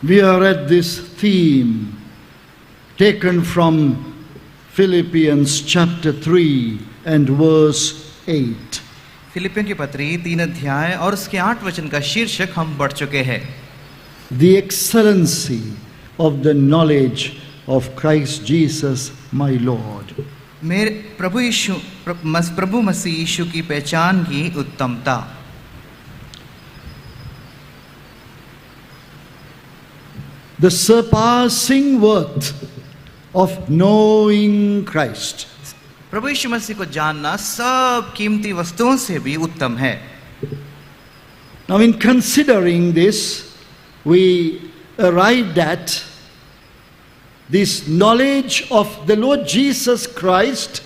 We are at this theme taken from Philippians chapter 3 and verse 8. फिलिपियों की पत्री 3 अध्याय और उसके 8 वचन का शीर्षक हम पढ़ चुके हैं। The excellency of the knowledge of Christ Jesus my Lord. मेरे प्रभु मसीह यीशु की पहचान की उत्तमता। The surpassing worth of knowing Christ. प्रभु यीशु मसीह को जानना सब कीमती वस्तुओं से भी उत्तम है। Now in considering this, we arrived at this knowledge of the Lord Jesus Christ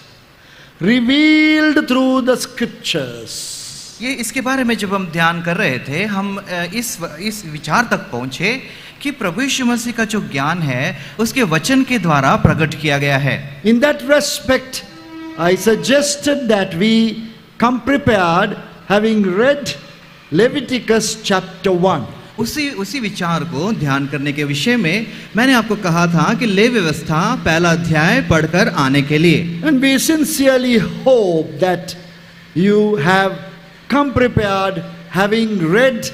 revealed through the scriptures. ये इसके बारे में जब हम ध्यान कर रहे थे, हम इस विचार तक पहुंचे कि प्रभु यीशु मसीह का जो ज्ञान है उसके वचन के द्वारा प्रकट किया गया है। In that respect, I suggested that we come prepared, having read Leviticus chapter 1. उसी विचार को ध्यान करने के विषय में मैंने आपको कहा था कि लेवी व्यवस्था पहला अध्याय पढ़कर आने के लिए। And we sincerely hope that you have come prepared, having read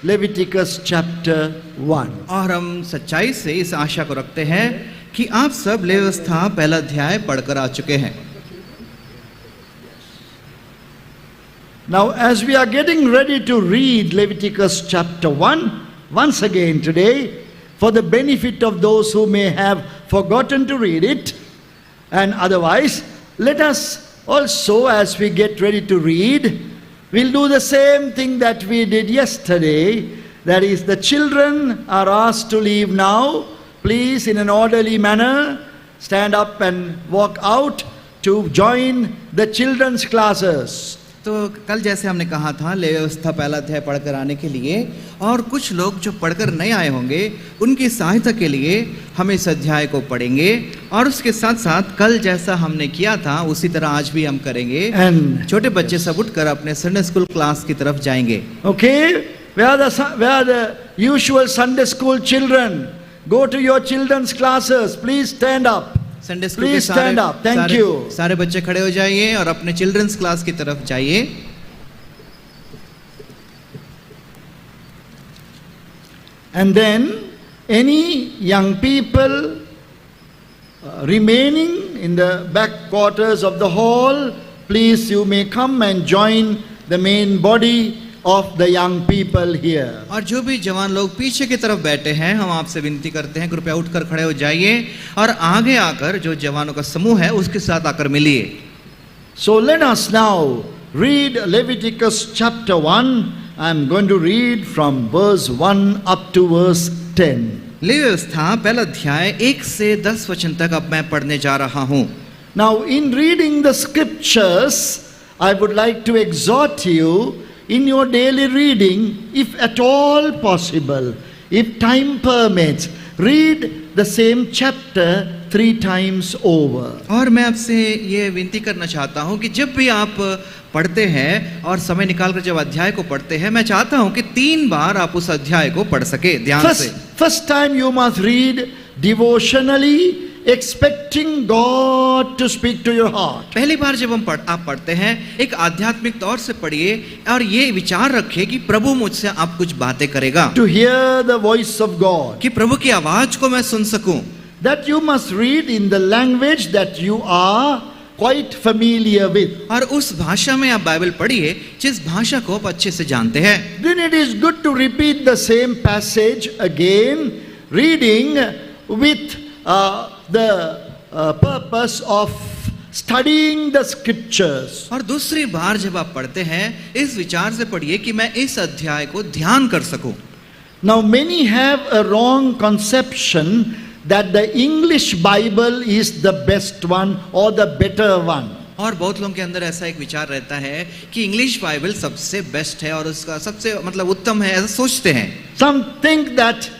Leviticus chapter 1. और हम सच्चाई से इस आशा को रखते हैं कि आप सब लेवी व्यवस्था पहला अध्याय पढ़कर आ चुके हैं। Now, as we are getting ready to read Leviticus chapter 1, once again today, for the benefit of those who may have forgotten to read it, and otherwise, let us also, as we get ready to read, we'll do the same thing that we did yesterday. That is, the children are asked to leave now. Please, in an orderly manner, stand up and walk out to join the children's classes. तो कल जैसे हमने कहा था levy व्यवस्था पहला अध्याय पढ़कर आने के लिए, और कुछ लोग जो पढ़कर नहीं आए होंगे उनकी सहायता के लिए हम इस अध्याय को पढ़ेंगे, और उसके साथ साथ कल जैसा हमने किया था उसी तरह आज भी हम करेंगे। छोटे बच्चे सब उठकर अपने संडे स्कूल क्लास की तरफ जाएंगे। Okay, where the usual Sunday school children, go to your children's classes. Please stand up. Sunday school के सारे बच्चे खड़े हो जाइए और अपने चिल्ड्रंस क्लास की तरफ जाइए। And then any young people remaining in the back quarters of the hall, please you may come and join the main body of the young people here. और जो भी जवान लोग पीछे की तरफ बैठे हैं, हम आपसे विनती करते हैं कृपया उठकर खड़े हो जाइए और आगे आकर जो जवानों का समूह है उसके साथ आकर मिलिए। So let us now read Leviticus chapter 1. I am going to read from verse 1 up to verse 10. Levy व्यवस्था पहला अध्याय 1 से 10 वचन तक अब मैं पढ़ने जा रहा हूँ। Now in reading the scriptures, I would like to exhort you in your daily reading, if at all possible, if time permits, read the same chapter 3 times over. और मैं आपसे ये विनती करना चाहता हूँ कि जब भी आप पढ़ते हैं और समय निकालकर जब अध्याय को पढ़ते हैं, मैं चाहता हूँ कि 3 बार आप उस अध्याय को पढ़ सके ध्यान से। First time you must read devotionally, expecting God to speak to your heart. पहली बार जब आप पढ़ते हैं एक आध्यात्मिक तौर से पढ़िए और ये विचार रखिए कि प्रभु मुझसे आप कुछ बातें करेगा। To hear the voice of God. कि प्रभु की आवाज को मैं सुन सकूं। That you must read in the language that you are quite familiar with. और उस भाषा में आप बाइबल पढ़िए जिस भाषा को आप अच्छे से जानते हैं। Then it is good to repeat the same passage again, reading with the purpose of studying the scriptures. और दूसरी बार जब आप पढ़ते हैं इस विचार से पढ़िए कि मैं इस अध्याय को ध्यान कर सकूं। Now many have a wrong conception that the English Bible is the best one or the better one. और बहुत लोगों के अंदर ऐसा एक विचार रहता है कि इंग्लिश बाइबल सबसे बेस्ट है और उसका सबसे मतलब उत्तम है, ऐसा सोचते हैं। Some think that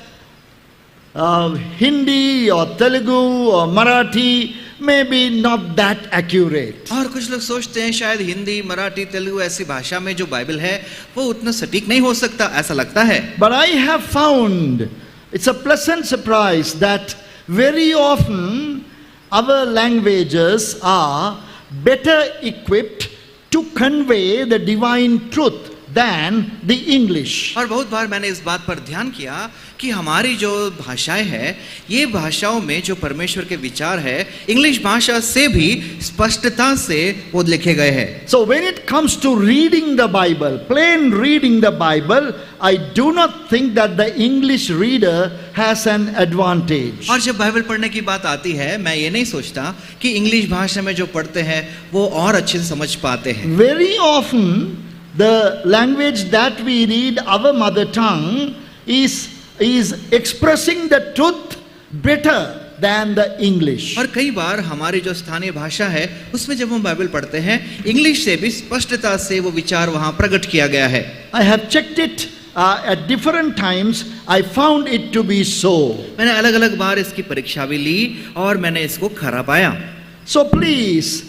Hindi or Telugu or Marathi may be not that accurate. और कुछ लोग सोचते हैं शायद हिंदी, मराठी, तेलुगु ऐसी भाषा में जो बाइबल है वो उतना सटीक नहीं हो सकता, ऐसा लगता है। But I have found It's a pleasant surprise that very often our languages are better equipped to convey the divine truth than the English. और बहुत बार मैंने इस बात पर ध्यान किया कि हमारी जो भाषाएं हैं, ये भाषाओं में जो परमेश्वर के विचार है, इंग्लिश भाषा से भी स्पष्टता से वो लिखे गए हैं। So when it comes to reading the Bible, plain reading the Bible, I do not think that the English reader has an advantage. और जब बाइबल पढ़ने की बात आती है, मैं ये नहीं सोचता कि इंग्लिश भाषा में जो पढ़ते हैं वो और अच्छे से समझ पाते हैं। Very often the language that we read, our mother tongue, is expressing the truth better than the English. और कई बार हमारी जो स्थानीय भाषा है उसमें जब हम बाइबल पढ़ते हैं, इंग्लिश से भी स्पष्टता से वो विचार वहाँ प्रकट किया गया है। I have checked it at different times. I found it to be so. मैंने अलग अलग बार इसकी परीक्षा भी ली और मैंने इसको खरा पाया। So please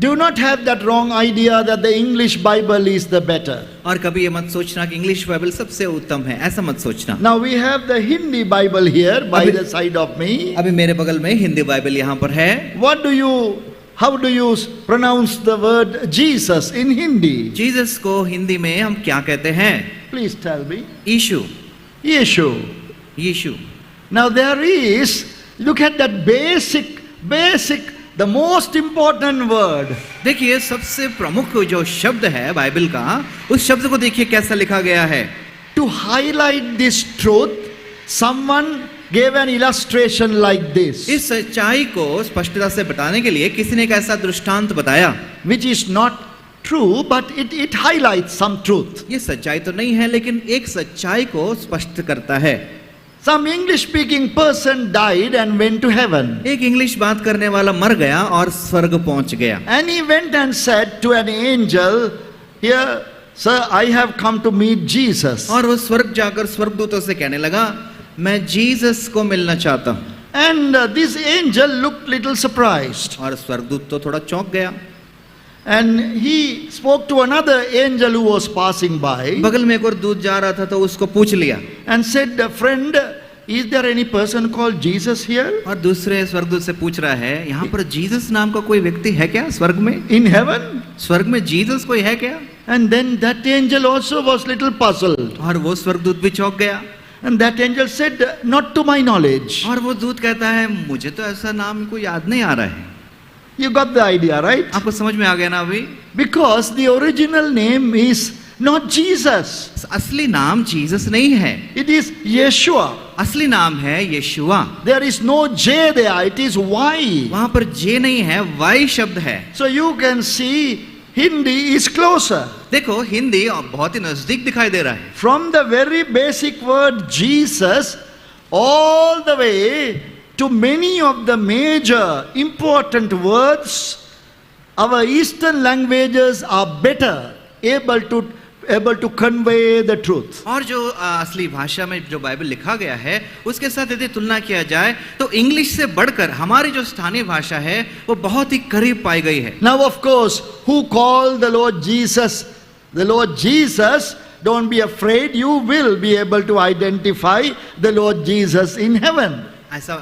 do not have that wrong idea that the English Bible is the better. और कभी ये मत सोचना कि इंग्लिश बाइबल सबसे उत्तम है, ऐसा मत सोचना। Now we have the Hindi Bible here by the side of me. अभी मेरे बगल में हिंदी बाइबल यहाँ पर है। How do you pronounce the word Jesus in Hindi? Jesus को हिंदी में हम क्या कहते हैं? Please tell me. Yeshu. Yeshu. Yeshu. Now there is, look at that basic, the most important word. देखिए सबसे प्रमुख जो शब्द है बाइबल का, उस शब्द को देखिए कैसा लिखा गया है। To highlight this truth, someone gave an illustration like this. इस सच्चाई को स्पष्टता से बताने के लिए किसी ने एक ऐसा दृष्टांत बताया, Which is not true, but it highlights some truth. ये सच्चाई तो नहीं है लेकिन एक सच्चाई को स्पष्ट करता है। Some English speaking person died and went to heaven. एक इंग्लिश बात करने वाला मर गया और स्वर्ग पहुंच गया। And he went and said to an angel, "Here, sir, I have come to meet Jesus." और वो स्वर्ग जाकर स्वर्गदूतों से कहने लगा, मैं जीसस को मिलना चाहता हूँ। And this angel looked little surprised. और स्वर्गदूत तो थोड़ा चौंक गया। And he spoke to another angel who was passing by बगल में एक और दूत जा रहा था तो उसको पूछ लिया and said, "Friend, is there any person called Jesus here और दूसरे स्वर्गदूत से पूछ रहा है, यहाँ पर जीसस नाम का कोई व्यक्ति है क्या स्वर्ग में? in heaven?" स्वर्ग में जीसस कोई है क्या? And then that angel also was little puzzled. और वो स्वर्गदूत भी चौंक गया। And that angel said, "Not to my knowledge." और वो दूत कहता है, मुझे तो ऐसा नाम कोई याद नहीं आ रहा है। You got the idea, right? आपको समझ में आ गया ना अभी? Because the original name is not Jesus. असली नाम जीसस नहीं है, It is Yeshua. असली नाम है यशुआ। There is no J there, it is Y. वहां पर जे नहीं है, वाई शब्द है। So you can see Hindi is closer. देखो हिंदी बहुत ही नजदीक दिखाई दे रहा है। From the very basic word Jesus all the way to many of the major important words, our Eastern languages are better able to convey the truth. और जो असली भाषा में जो बाइबल लिखा गया है उसके साथ यदि तुलना किया जाए तो इंग्लिश से बढ़कर हमारी जो स्थानीय भाषा है वो बहुत ही करीब पाई गई है। Now of course, who called the Lord Jesus? The Lord Jesus, don't be afraid, you will be able to identify the Lord Jesus in heaven. ऐसा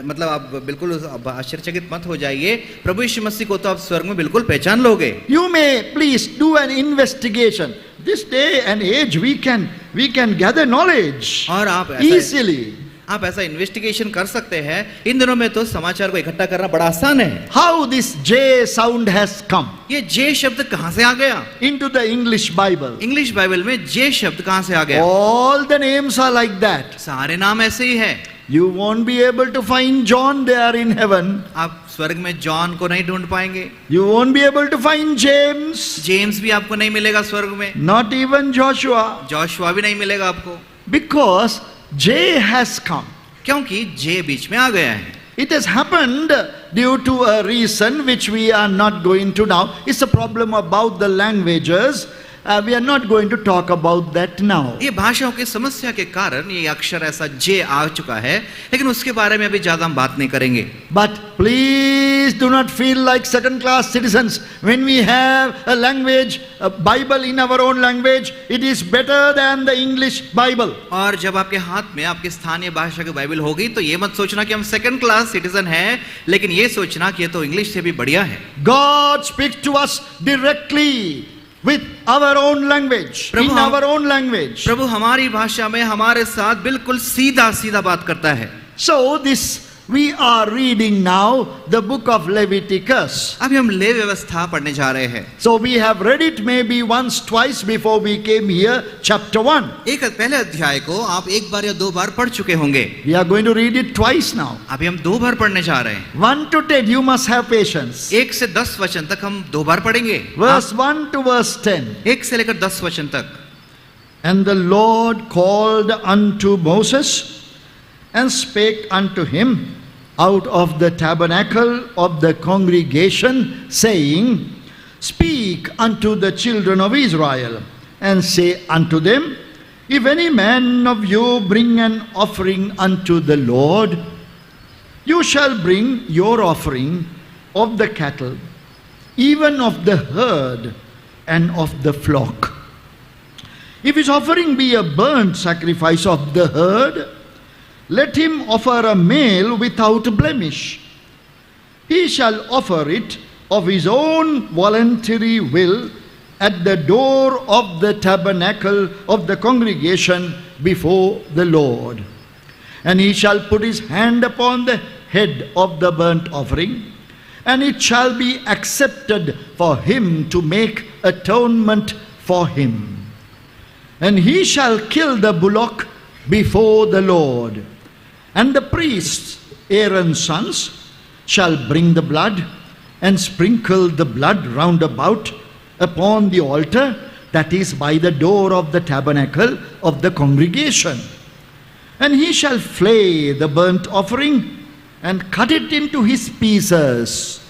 मतलब आप बिल्कुल आश्चर्यचकित मत हो जाइए, प्रभु यीशु मसीह को तो आप स्वर्ग में बिल्कुल पहचान लोगे। You may please do an investigation. This day and age we can gather knowledge और आप easily. आप ऐसा इन्वेस्टिगेशन कर सकते हैं। इन दिनों में तो समाचार को इकट्ठा करना बड़ा आसान है। How this J sound has come ये जे शब्द कहाँ से आ गया? into the English Bible? English Bible में जे शब्द कहाँ से आ गया? All the names are like that. सारे नाम ऐसे ही है। You won't be able to find John there in heaven. आप स्वर्ग में जॉन को नहीं ढूंढ पाएंगे। You won't be able to find James. James भी आपको नहीं मिलेगा स्वर्ग में। Not even Joshua. जोशुआ भी नहीं मिलेगा आपको। Because J has come. क्योंकि जे बीच में आ गया है। It has happened due to a reason which we are not going to now. It's a problem about the languages. we are not going to talk about that now. ये भाषाओं की समस्या के कारण ये अक्षर ऐसा जे आ चुका है, लेकिन उसके बारे में अभी ज्यादा हम बात नहीं करेंगे. But please do not feel like second-class citizens when we have a language, a Bible in our own language. It is better than the English Bible. और जब आपके हाथ में आपकी स्थानीय भाषा की बाइबल होगी तो ये मत सोचना कि हम सेकंड क्लास सिटीजन हैं, लेकिन ये सोचना कि ये तो इंग्लिश से भी बढ़िया है. God speaks to us directly with our own language, in our own language. प्रभु हमारी भाषा में हमारे साथ बिल्कुल सीधा सीधा बात करता है. So this we are reading now the book of Leviticus. अभी हम लेवी व्यवस्था पढ़ने जा रहे हैं. So we have read it maybe once, twice before we came here, chapter 1. एक पहले अध्याय को आप एक बार या दो बार पढ़ चुके होंगे. We are going to read it twice now. अभी हम दो बार पढ़ने जा रहे हैं. 1 to 10, you must have patience. 1 से 10 वचन तक हम दो बार पढ़ेंगे. Verse 1 to verse 10. 1 से लेकर 10 वचन तक. And the Lord called unto Moses and spake unto him out of the tabernacle of the congregation, saying, Speak unto the children of Israel, and say unto them, If any man of you bring an offering unto the Lord, you shall bring your offering of the cattle, even of the herd and of the flock. If his offering be a burnt sacrifice of the herd, let him offer a male without blemish. He shall offer it of his own voluntary will at the door of the tabernacle of the congregation before the Lord. And he shall put his hand upon the head of the burnt offering, and it shall be accepted for him to make atonement for him. And he shall kill the bullock before the Lord. And the priests, Aaron's sons, shall bring the blood and sprinkle the blood round about upon the altar that is by the door of the tabernacle of the congregation. And he shall flay the burnt offering and cut it into his pieces.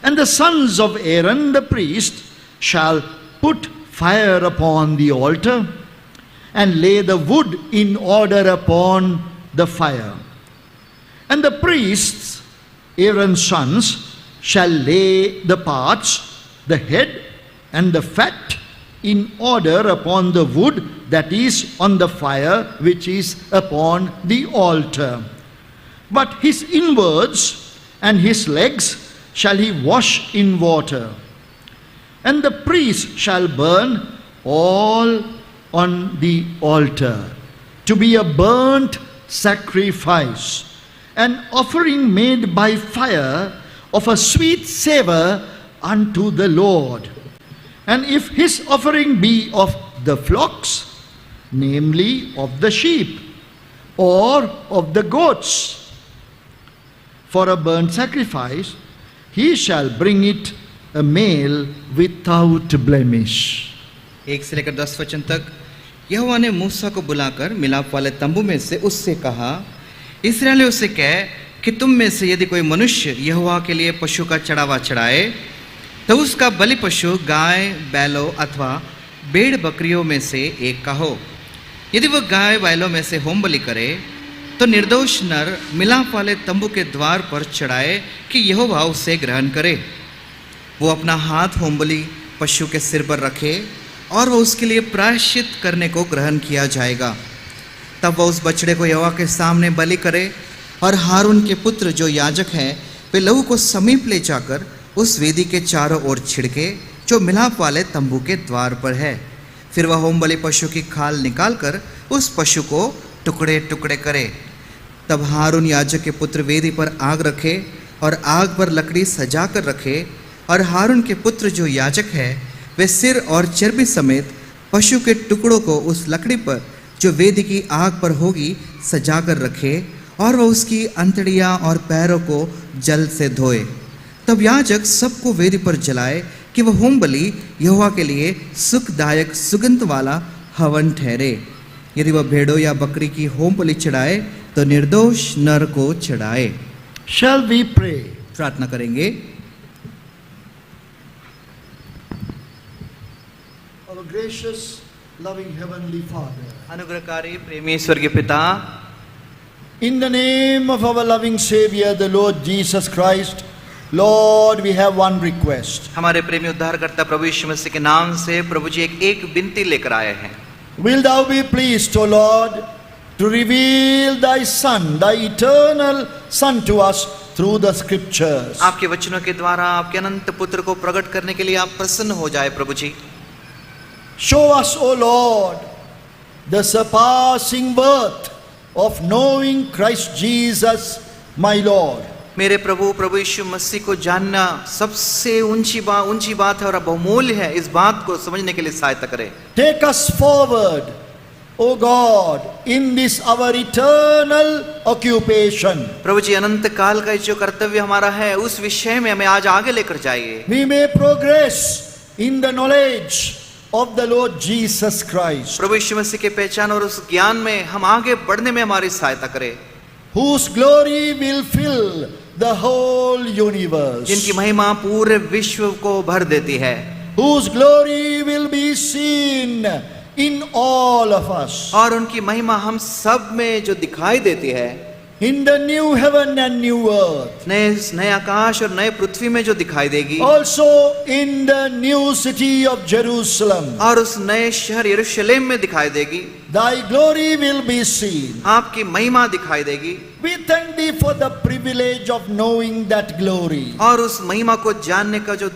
And the sons of Aaron the priest shall put fire upon the altar and lay the wood in order upon the fire. And the priests, Aaron's sons, shall lay the parts, the head and the fat in order upon the wood that is on the fire which is upon the altar. But his inwards and his legs shall he wash in water. And the priest shall burn all on the altar to be a burnt sacrifice, an offering made by fire of a sweet savour unto the Lord. And if his offering be of the flocks, namely of the sheep, or of the goats, for a burnt sacrifice, he shall bring it a male without blemish. 1 से लेकर 10 वचन तक. यहोवा ने मूसा को बुलाकर मिलाप वाले तंबू में से उससे कहा, इस्राएलियों से कह कि तुम में से यदि कोई मनुष्य यहोवा के लिए पशु का चढ़ावा चढ़ाए, तो उसका बलि पशु गाय, बैलों अथवा भेड़ बकरियों में से एक का हो. यदि वह गाय बैलों में से होम बलि करे, तो निर्दोष नर मिलाप वाले तंबू के द्वार पर चढ़ाए कि यहोवा उसे ग्रहण करे. वो अपना हाथ होम बलि पशु के सिर पर रखे और वह उसके लिए प्रायश्चित करने को ग्रहण किया जाएगा. तब वह उस बछड़े को यहोवा के सामने बलि करे, और हारून के पुत्र जो याजक हैं वे लहू को समीप ले जाकर उस वेदी के चारों ओर छिड़के जो मिलाप वाले तंबू के द्वार पर है. फिर वह होम बलि पशु की खाल निकालकर उस पशु को टुकड़े टुकड़े करे. तब हारून याजक के पुत्र वेदी पर आग रखे और आग पर लकड़ी सजा कर रखे, और हारून के पुत्र जो याजक है वे सिर और चर्बी समेत पशु के टुकड़ों को उस लकड़ी पर जो वेदी की आग पर होगी सजा कर रखे, और वह उसकी अंतड़ियाँ और पैरों को जल से धोए. तब याजक सबको वेदी पर जलाए कि वह होम बलि यहोवा के लिए सुखदायक सुगंध वाला हवन ठहरे. यदि वह भेड़ों या बकरी की होम बलि चढ़ाए तो निर्दोष नर को चढ़ाए. Shall we pray? प्रार्थना करेंगे. Our Gracious, loving Heavenly Father, अनुग्रहकारी प्रेमी स्वर्गीय पिता, in the name of our loving Savior, the Lord Jesus Christ, Lord, we have one request. हमारे प्रेमी उद्धारकर्ता प्रभु यीशु मसीह के नाम से प्रभु जी एक विनती लेकर आए हैं। Will thou be pleased, O Lord, to reveal thy Son, thy eternal Son to us through the scriptures. आपके वचनों के द्वारा आपके अनंत पुत्र को प्रकट करने के लिए आप प्रसन्न हो जाए प्रभु जी। Show us, O Lord, the surpassing worth of knowing Christ Jesus, my Lord. मेरे प्रभु प्रभु यीशु मसीह को जानना सबसे ऊंची बात है और बहुमूल्य है। इस बात को समझने के लिए सहायता करें। Take us forward, O God, in this our eternal occupation. प्रभु जी अनंत काल का जो कर्तव्य हमारा है उस विषय में हमें आज आगे लेकर जाइए। We may progress in the knowledge of the Lord Jesus Christ, प्रभु यीशु मसीह के पहचान और उस ज्ञान में हम आगे बढ़ने में हमारी सहायता करें, whose glory will fill the whole universe, जिनकी महिमा पूरे विश्व को भर देती है, whose glory will be seen in all of us, और उनकी महिमा हम सब में जो दिखाई देती है, in the new heaven and new earth, नए आकाश और नए पृथ्वी में जो दिखाई देगी, also in the new city of Jerusalem, और उस नए शहर यरूशलेम में दिखाई देगी। thy glory will be seen. आपकी महिमा दिखाई देगी। We thank thee for the privilege of knowing that glory. और उस महिमा को जानने का जो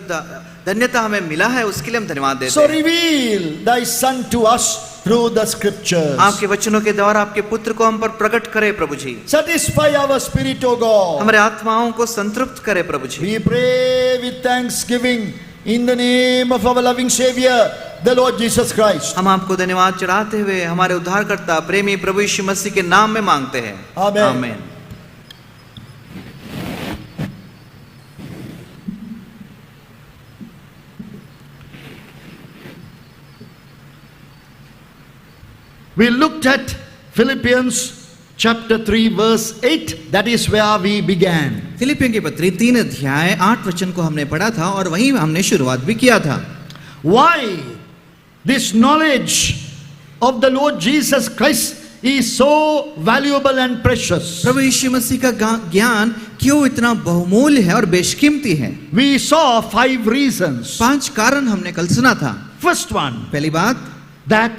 धन्यता हमें मिला है उसके लिए हम धन्यवाद देते So हैं। reveal thy Son to us through the scriptures. आपके वचनों के द्वारा आपके पुत्र को हम पर प्रकट करे प्रभु जी। Satisfy our spirit, O God. हमारे आत्माओं को संतृप्त करे प्रभु जी। We pray with thanksgiving in the name of our loving Savior, the Lord Jesus Christ. हम आपको धन्यवाद चढ़ाते हुए हमारे उद्धारकर्ता प्रेमी प्रभु यीशु मसीह के नाम में मांगते हैं। Amen. आमीन। We looked at Philippians chapter 3 verse 8. That is where we began. फिलिपियों की पत्री 3 अध्याय 8 वचन को हमने पढ़ा था और वहीं हमने शुरुआत भी किया था। Why this knowledge of the Lord Jesus Christ is so valuable and precious? प्रभु यीशु मसीह का ज्ञान क्यों इतना बहुमूल्य है और बेशकीमती है? We saw 5 reasons. 5 कारण हमने कल सुना था। First one, पहली बात, that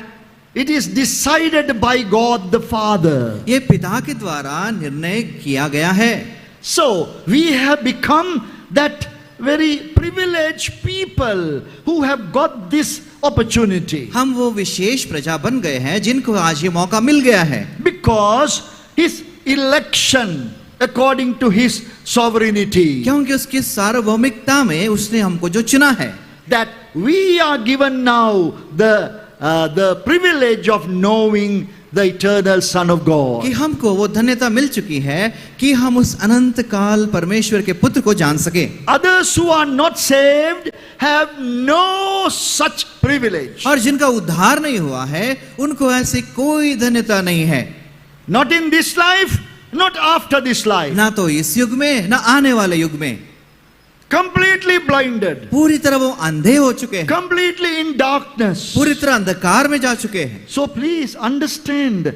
it is decided by God the Father. ये पिता के द्वारा निर्णय किया गया है। So we have become that very privileged people who have got this opportunity, हम वो विशेष प्रजा बन गए हैं जिनको आज ये मौका मिल गया है, because his election according to his sovereignty, क्योंकि उसकी सार्वभौमिकता में उसने हमको जो चुना है, that we are given now the privilege of knowing the eternal Son of God. कि हमको वो धन्यता मिल चुकी है कि हम उस अनंत काल परमेश्वर के पुत्र को जान सके। Others who are not saved have no such privilege. और जिनका उद्धार नहीं हुआ है उनको ऐसी कोई धन्यता नहीं है, Not in this life, not after this life. ना तो इस युग में ना आने वाले युग में। Completely blinded, पूरी तरह वो अंधे हो चुके हैं, completely in darkness. पूरी तरह अंधकार में जा चुके हैं। So please understand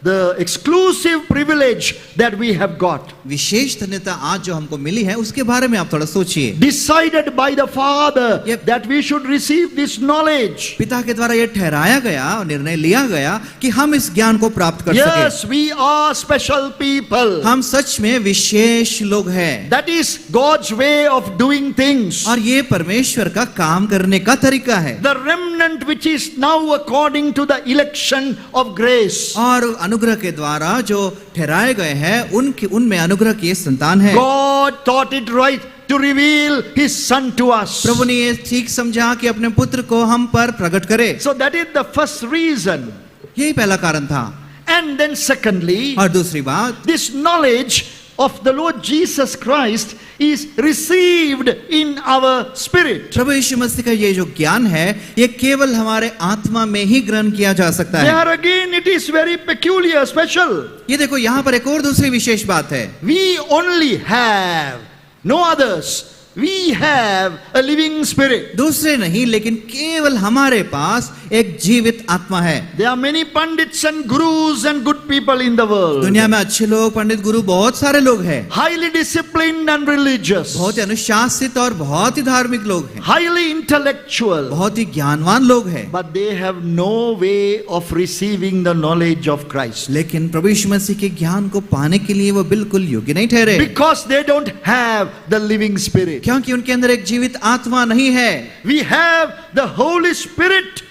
the exclusive privilege that we have got. विशेष धन्यता आज जो हमको मिली है उसके बारे में आप थोड़ा सोचिए। Decided by the Father Yep. that we should receive this knowledge. पिता के द्वारा ये ठहराया गया और निर्णय लिया गया कि हम इस ज्ञान को प्राप्त कर Yes, सकें। we are special people. हम सच में विशेष लोग हैं That is God's way of doing things. और ये परमेश्वर का काम करने का तरीका है। The remnant which is now according to the election of grace. और अनुग्रह के द्वारा जो ठहराए गए हैं उनमें अनुग्रह की संतान है। God thought it right to reveal his Son to us. प्रभु ने ये ठीक समझा कि अपने पुत्र को हम पर प्रकट करे। So that is the first reason. यही पहला कारण था। And then secondly, और दूसरी बात, this knowledge of the Lord Jesus Christ is received in our spirit. प्रभु यीशु मसीह का ये जो ज्ञान है ये केवल हमारे आत्मा में ही ग्रहण किया जा सकता है। There again it is very peculiar, special. ये देखो यहाँ पर एक और दूसरी विशेष बात है। We only have, no others, we have a living spirit. दूसरे नहीं, लेकिन केवल हमारे पास एक जीवित आत्मा है। There are many pandits and gurus and good people in the world. दुनिया में अच्छे लोग, पंडित, गुरु बहुत सारे लोग हैं, Highly disciplined and religious. बहुत ही अनुशासित और बहुत ही धार्मिक लोग हैं, Highly intellectual. बहुत ही ज्ञानवान लोग हैं, But they have no way of receiving the knowledge of Christ. लेकिन प्रभु यीशु मसीह के ज्ञान को पाने के लिए वो बिल्कुल योग्य नहीं ठहरे, Because they don't have the living spirit. क्योंकि उनके अंदर एक जीवित आत्मा नहीं है। We have the Holy Spirit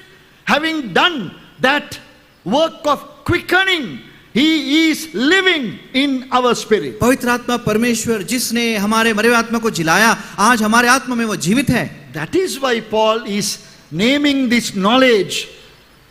having done that work of quickening. He is living in our spirit. पवित्र आत्मा परमेश्वर जिसने हमारे मरे हुए आत्मा को जिलाया, आज हमारे आत्मा में वो जीवित है। That is why Paul is naming this knowledge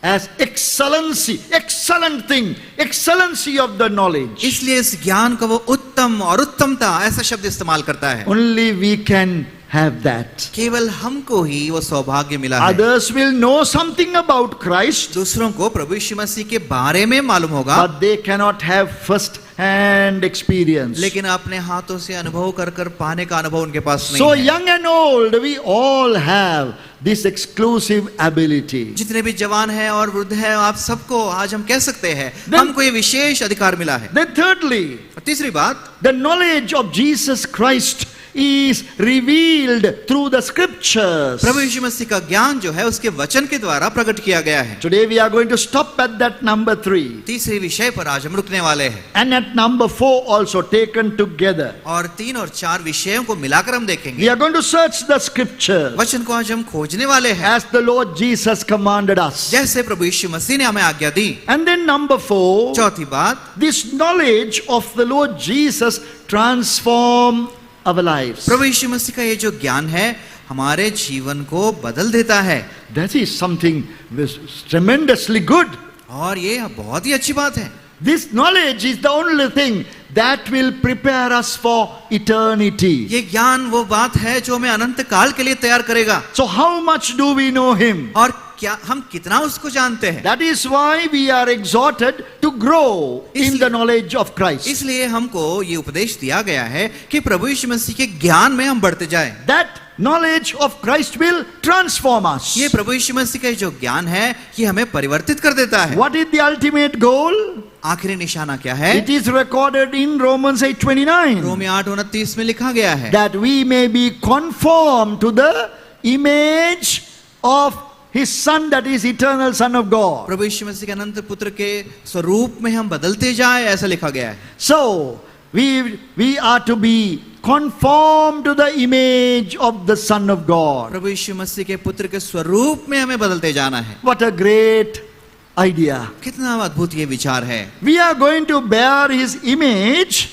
as excellency, excellent thing, excellency of the knowledge. इसलिए इस ज्ञान का वो उत्तम और उत्तमता ऐसा शब्द इस्तेमाल करता है। Only we can have that. केवल हमको ही वो सौभाग्य मिला है। Others will know something about Christ, दूसरों को प्रभु यीशु मसीह के बारे में मालूम होगा, but they cannot have first hand experience. लेकिन अपने हाथों से अनुभव कर कर पाने का अनुभव उनके पास So नहीं है। young and old, we all have this exclusive ability. जितने भी जवान हैं और वृद्ध हैं, आप सबको आज हम कह सकते हैं Then- हमको ये विशेष अधिकार मिला है। Then thirdly, और तीसरी बात, the knowledge of Jesus Christ is revealed through the scriptures. प्रभु यीशु मसीह का ज्ञान जो है उसके वचन के द्वारा प्रकट किया गया है। Today we are going to stop at that number 3 तीसरे विषय पर आज हम रुकने वाले हैं, and at number 4 also taken together. और 3 और 4 विषयों को मिलाकर हम देखेंगे। We are going to search the scriptures वचन को आज हम खोजने वाले हैं, as the Lord Jesus commanded us. जैसे प्रभु यीशु मसीह ने हमें आज्ञा दी। And then number 4, चौथी बात, this knowledge of the Lord Jesus transform our lives. प्रभु यीशु मसीह का ये जो ज्ञान है हमारे जीवन को बदल देता है, That is something tremendously good. और ये बहुत ही अच्छी बात है। This knowledge is the only thing that will prepare us for eternity. ये ज्ञान वो बात है जो हमें अनंत काल के लिए तैयार करेगा। So how much do we know him? और क्या हम कितना उसको जानते हैं? That is why we are exhorted to grow in the knowledge of Christ. इसलिए हमको ये उपदेश दिया गया है कि प्रभु यीशु मसीह के ज्ञान में हम बढ़ते जाएं। That knowledge of Christ will transform us. ये प्रभु यीशु मसीह का जो ज्ञान है ये हमें परिवर्तित कर देता है। What is the ultimate goal? आखिरी निशाना क्या है? It is recorded in Romans 8:29. रोमी 8:29 में लिखा गया है That we may be conformed to the image of His Son, that is eternal Son of God. प्रभु यीशु मसीह के अनंत पुत्र के स्वरूप में हम बदलते जाए, ऐसा लिखा गया है। So we are to be conformed to the image of the Son of God. प्रभु यीशु मसीह के पुत्र के स्वरूप में हमें बदलते जाना है। What a great idea. कितना अद्भुत ये विचार है। We are going to bear His image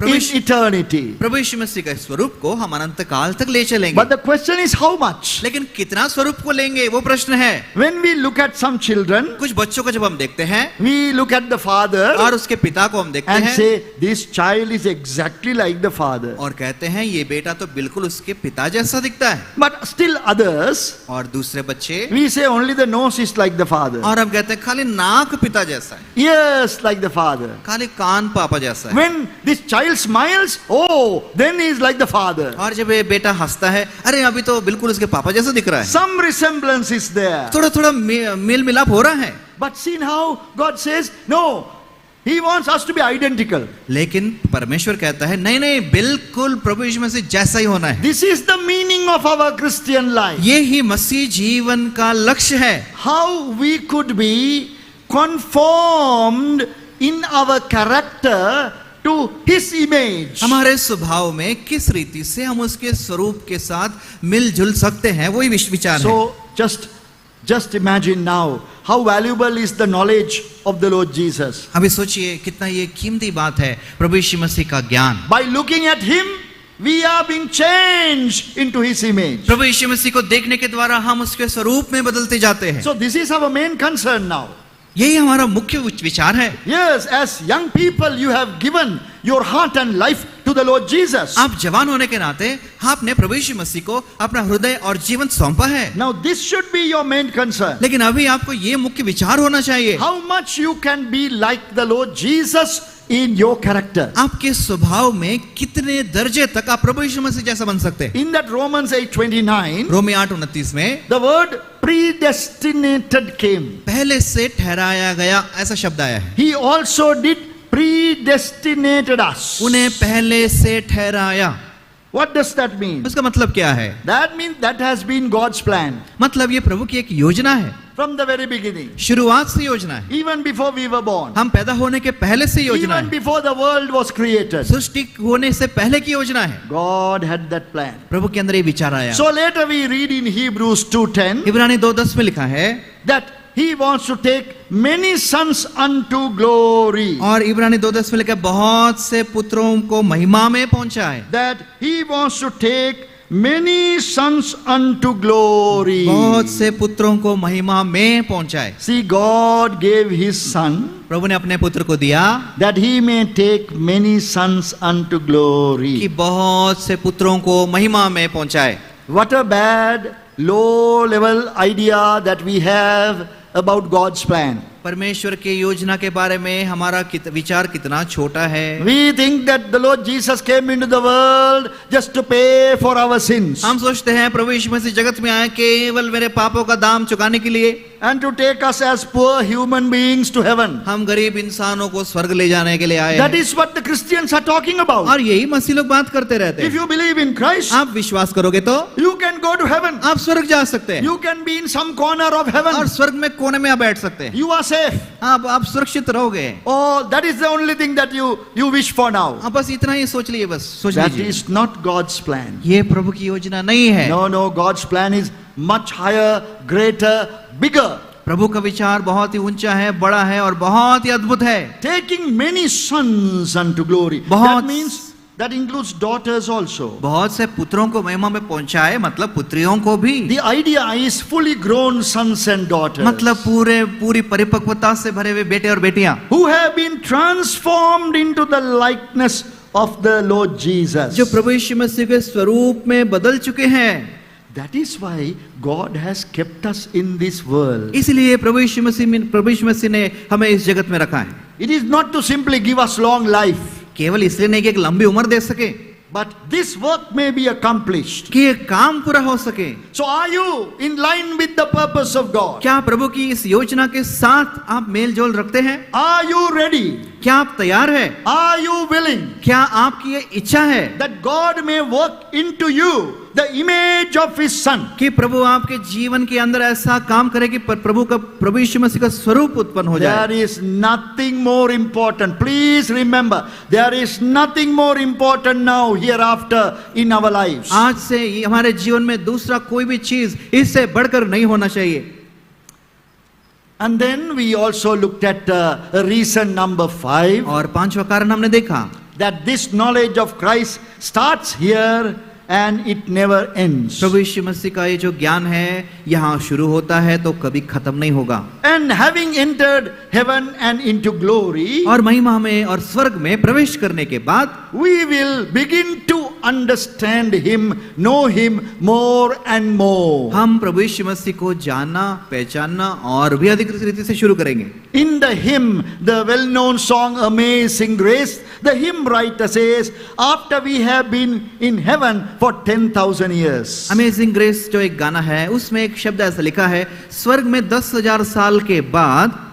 Prabhu in Yeshu eternity. प्रभु यीशु मसीह के स्वरूप को हम अनंत काल तक ले चलेंगे, But the question is how much? लेकिन कितना स्वरूप को लेंगे वो प्रश्न है। When we look at some children, कुछ बच्चों को जब हम देखते हैं we look at the father और उसके पिता को हम देखते and हैं say, this child is exactly like the father. और कहते हैं ये बेटा तो बिल्कुल उसके पिता जैसा दिखता है। But still others, और दूसरे बच्चे, we say only the nose is like the father. और हम कहते हैं खाली नाक पिता जैसा है, Ears like the father. खाली कान पापा जैसा है। When this child smiles, oh, then he is like the father. और जब ये बेटा हंसता है, अरे अभी तो बिल्कुल उसके पापा जैसा दिख रहा है। Some resemblance is there. थोड़ा थोड़ा मेल मिलाप हो रहा है, But see how God says, no, He wants us to be identical. लेकिन परमेश्वर कहता है नहीं नहीं, बिल्कुल प्रभु यीशु मसीह जैसा ही होना है। This is the meaning of our Christian life. ये ही मसीह जीवन का लक्ष्य है। How we could be conformed in our character to His image. हमारे स्वभाव में किस रीति से हम उसके स्वरूप के साथ मिलजुल सकते हैं, वही विचार है। So just imagine now how valuable is the knowledge of the Lord Jesus. अभी सोचिए कितना ये कीमती बात है प्रभु यीशु मसीह का ज्ञान। By looking at Him, we are being changed into His image. प्रभु यीशु मसीह को देखने के द्वारा हम उसके स्वरूप में बदलते जाते हैं। So this is our main concern now. यही हमारा मुख्य विचार है। Yes, as young people, you have given your heart and life to the Lord Jesus. आप जवान होने के नाते आपने प्रभु यीशु मसीह को अपना हृदय और जीवन सौंपा है। Now this should be your main concern. लेकिन अभी आपको ये मुख्य विचार होना चाहिए, How much you can be like the Lord Jesus in your character. आपके स्वभाव में कितने दर्जे तक आप प्रभु यीशु मसीह जैसा बन सकते हैं। In that Romans 8:29, रोमी 8:29 में the word predestinated came. पहले से ठहराया गया ऐसा शब्द आया है। He also did predestinated us. उन्हें पहले से ठहराया। What does that mean? उसका मतलब क्या है? That means that has been God's plan मतलब ये प्रभु की एक योजना है, from the very beginning. शुरुआत से योजना है। Even before we were born. हम पैदा होने के पहले से योजना Even है, before the world was created. सृष्टि होने से पहले की योजना है। God had that plan. प्रभु के अंदर ये विचार आया। So later we read in Hebrews 2:10 इब्रानी 2:10 में लिखा है that He wants to take many sons unto glory. और इब्रानी 2:10 में लिखा है बहुत से पुत्रों को महिमा में पहुंचाए। That He wants to take many sons unto glory. बहुत से पुत्रों को महिमा में पहुंचाए। See, God gave His Son प्रभु ने अपने पुत्र को दिया that He may take many sons unto कि glory. बहुत से पुत्रों को महिमा में पहुंचाए। What a bad, low level idea that we have about God's plan. परमेश्वर के योजना के बारे में हमारा विचार कितना छोटा है। We think that the Lord Jesus came into the world just to pay for our sins हम सोचते हैं प्रभु यीशु मसीह जगत में आए केवल मेरे पापों का दाम चुकाने के लिए, and to take us as poor human beings to heaven. हम गरीब इंसानों को स्वर्ग ले जाने के लिए आए That हैं। is what the Christians are talking about. और यही मसीह लोग बात करते रहते If हैं। you believe in Christ, आप विश्वास करोगे तो you can go to heaven. आप स्वर्ग जा सकते हैं, You can be in some corner of heaven. और स्वर्ग में कोने में आप बैठ सकते हैं। You are safe. आप सुरक्षित रहोगे। Oh, that is the only thing that you wish for now. आप बस इतना ही सोच लिए, बस सोच That लीजिए। is not God's plan. ये प्रभु की योजना नहीं है। No, no, God's plan is much higher, greater, bigger. प्रभु का विचार बहुत ही ऊंचा है, बड़ा है और बहुत ही अद्भुत है। Taking many sons unto glory. बहुत- That means that includes daughters also. बहुत से पुत्रों को महिमा में पहुंचाए, मतलब पुत्रियों को भी। The idea is fully grown sons and daughters मतलब पूरी परिपक्वता से भरे हुए बेटे और बेटियां who have been transformed into the likeness of the Lord Jesus. जो प्रभु यीशु मसीह के स्वरूप में बदल चुके हैं। That is why God has kept us in this world. इसलिए प्रभु यीशु मसीह ने हमें इस जगत में रखा है। It is not to simply give us long life, केवल इसलिए नहीं कि एक लंबी उम्र दे सके, but this work may be accomplished. कि ये काम पूरा हो सके। So are you in line with the purpose of God? क्या प्रभु की इस योजना के साथ आप मेल जोल रखते हैं? Are you ready? क्या आप तैयार है? Are you willing क्या आपकी ये इच्छा है that God may work into you the image of His Son? कि प्रभु आपके जीवन के अंदर ऐसा काम करे कि प्रभु यीशु मसीह का स्वरूप उत्पन्न हो जाए। There is nothing more important. Please remember, there is nothing more important now hereafter in our lives. आज से ये हमारे जीवन में दूसरा कोई भी चीज इससे बढ़कर नहीं होना चाहिए। And then we also looked at reason number 5, और पांचवा कारण हमने देखा that this knowledge of Christ starts here and it never ends. प्रभु यीशु मसीह का ये जो ज्ञान है यहाँ शुरू होता है तो कभी खत्म नहीं होगा। And having entered heaven and into glory, और महिमा में और स्वर्ग में प्रवेश करने के बाद we will begin to understand Him, know Him more and more. हम प्रभु यीशु मसीह को जानना पहचानना और भी अधिक रीति से शुरू करेंगे। In the hymn, the well-known song Amazing Grace, the hymn writer says, after we have been in heaven for 10,000 years. Amazing grace जो एक गाना है उसमें एक शब्द ऐसा लिखा है, स्वर्ग में 10,000 साल के बाद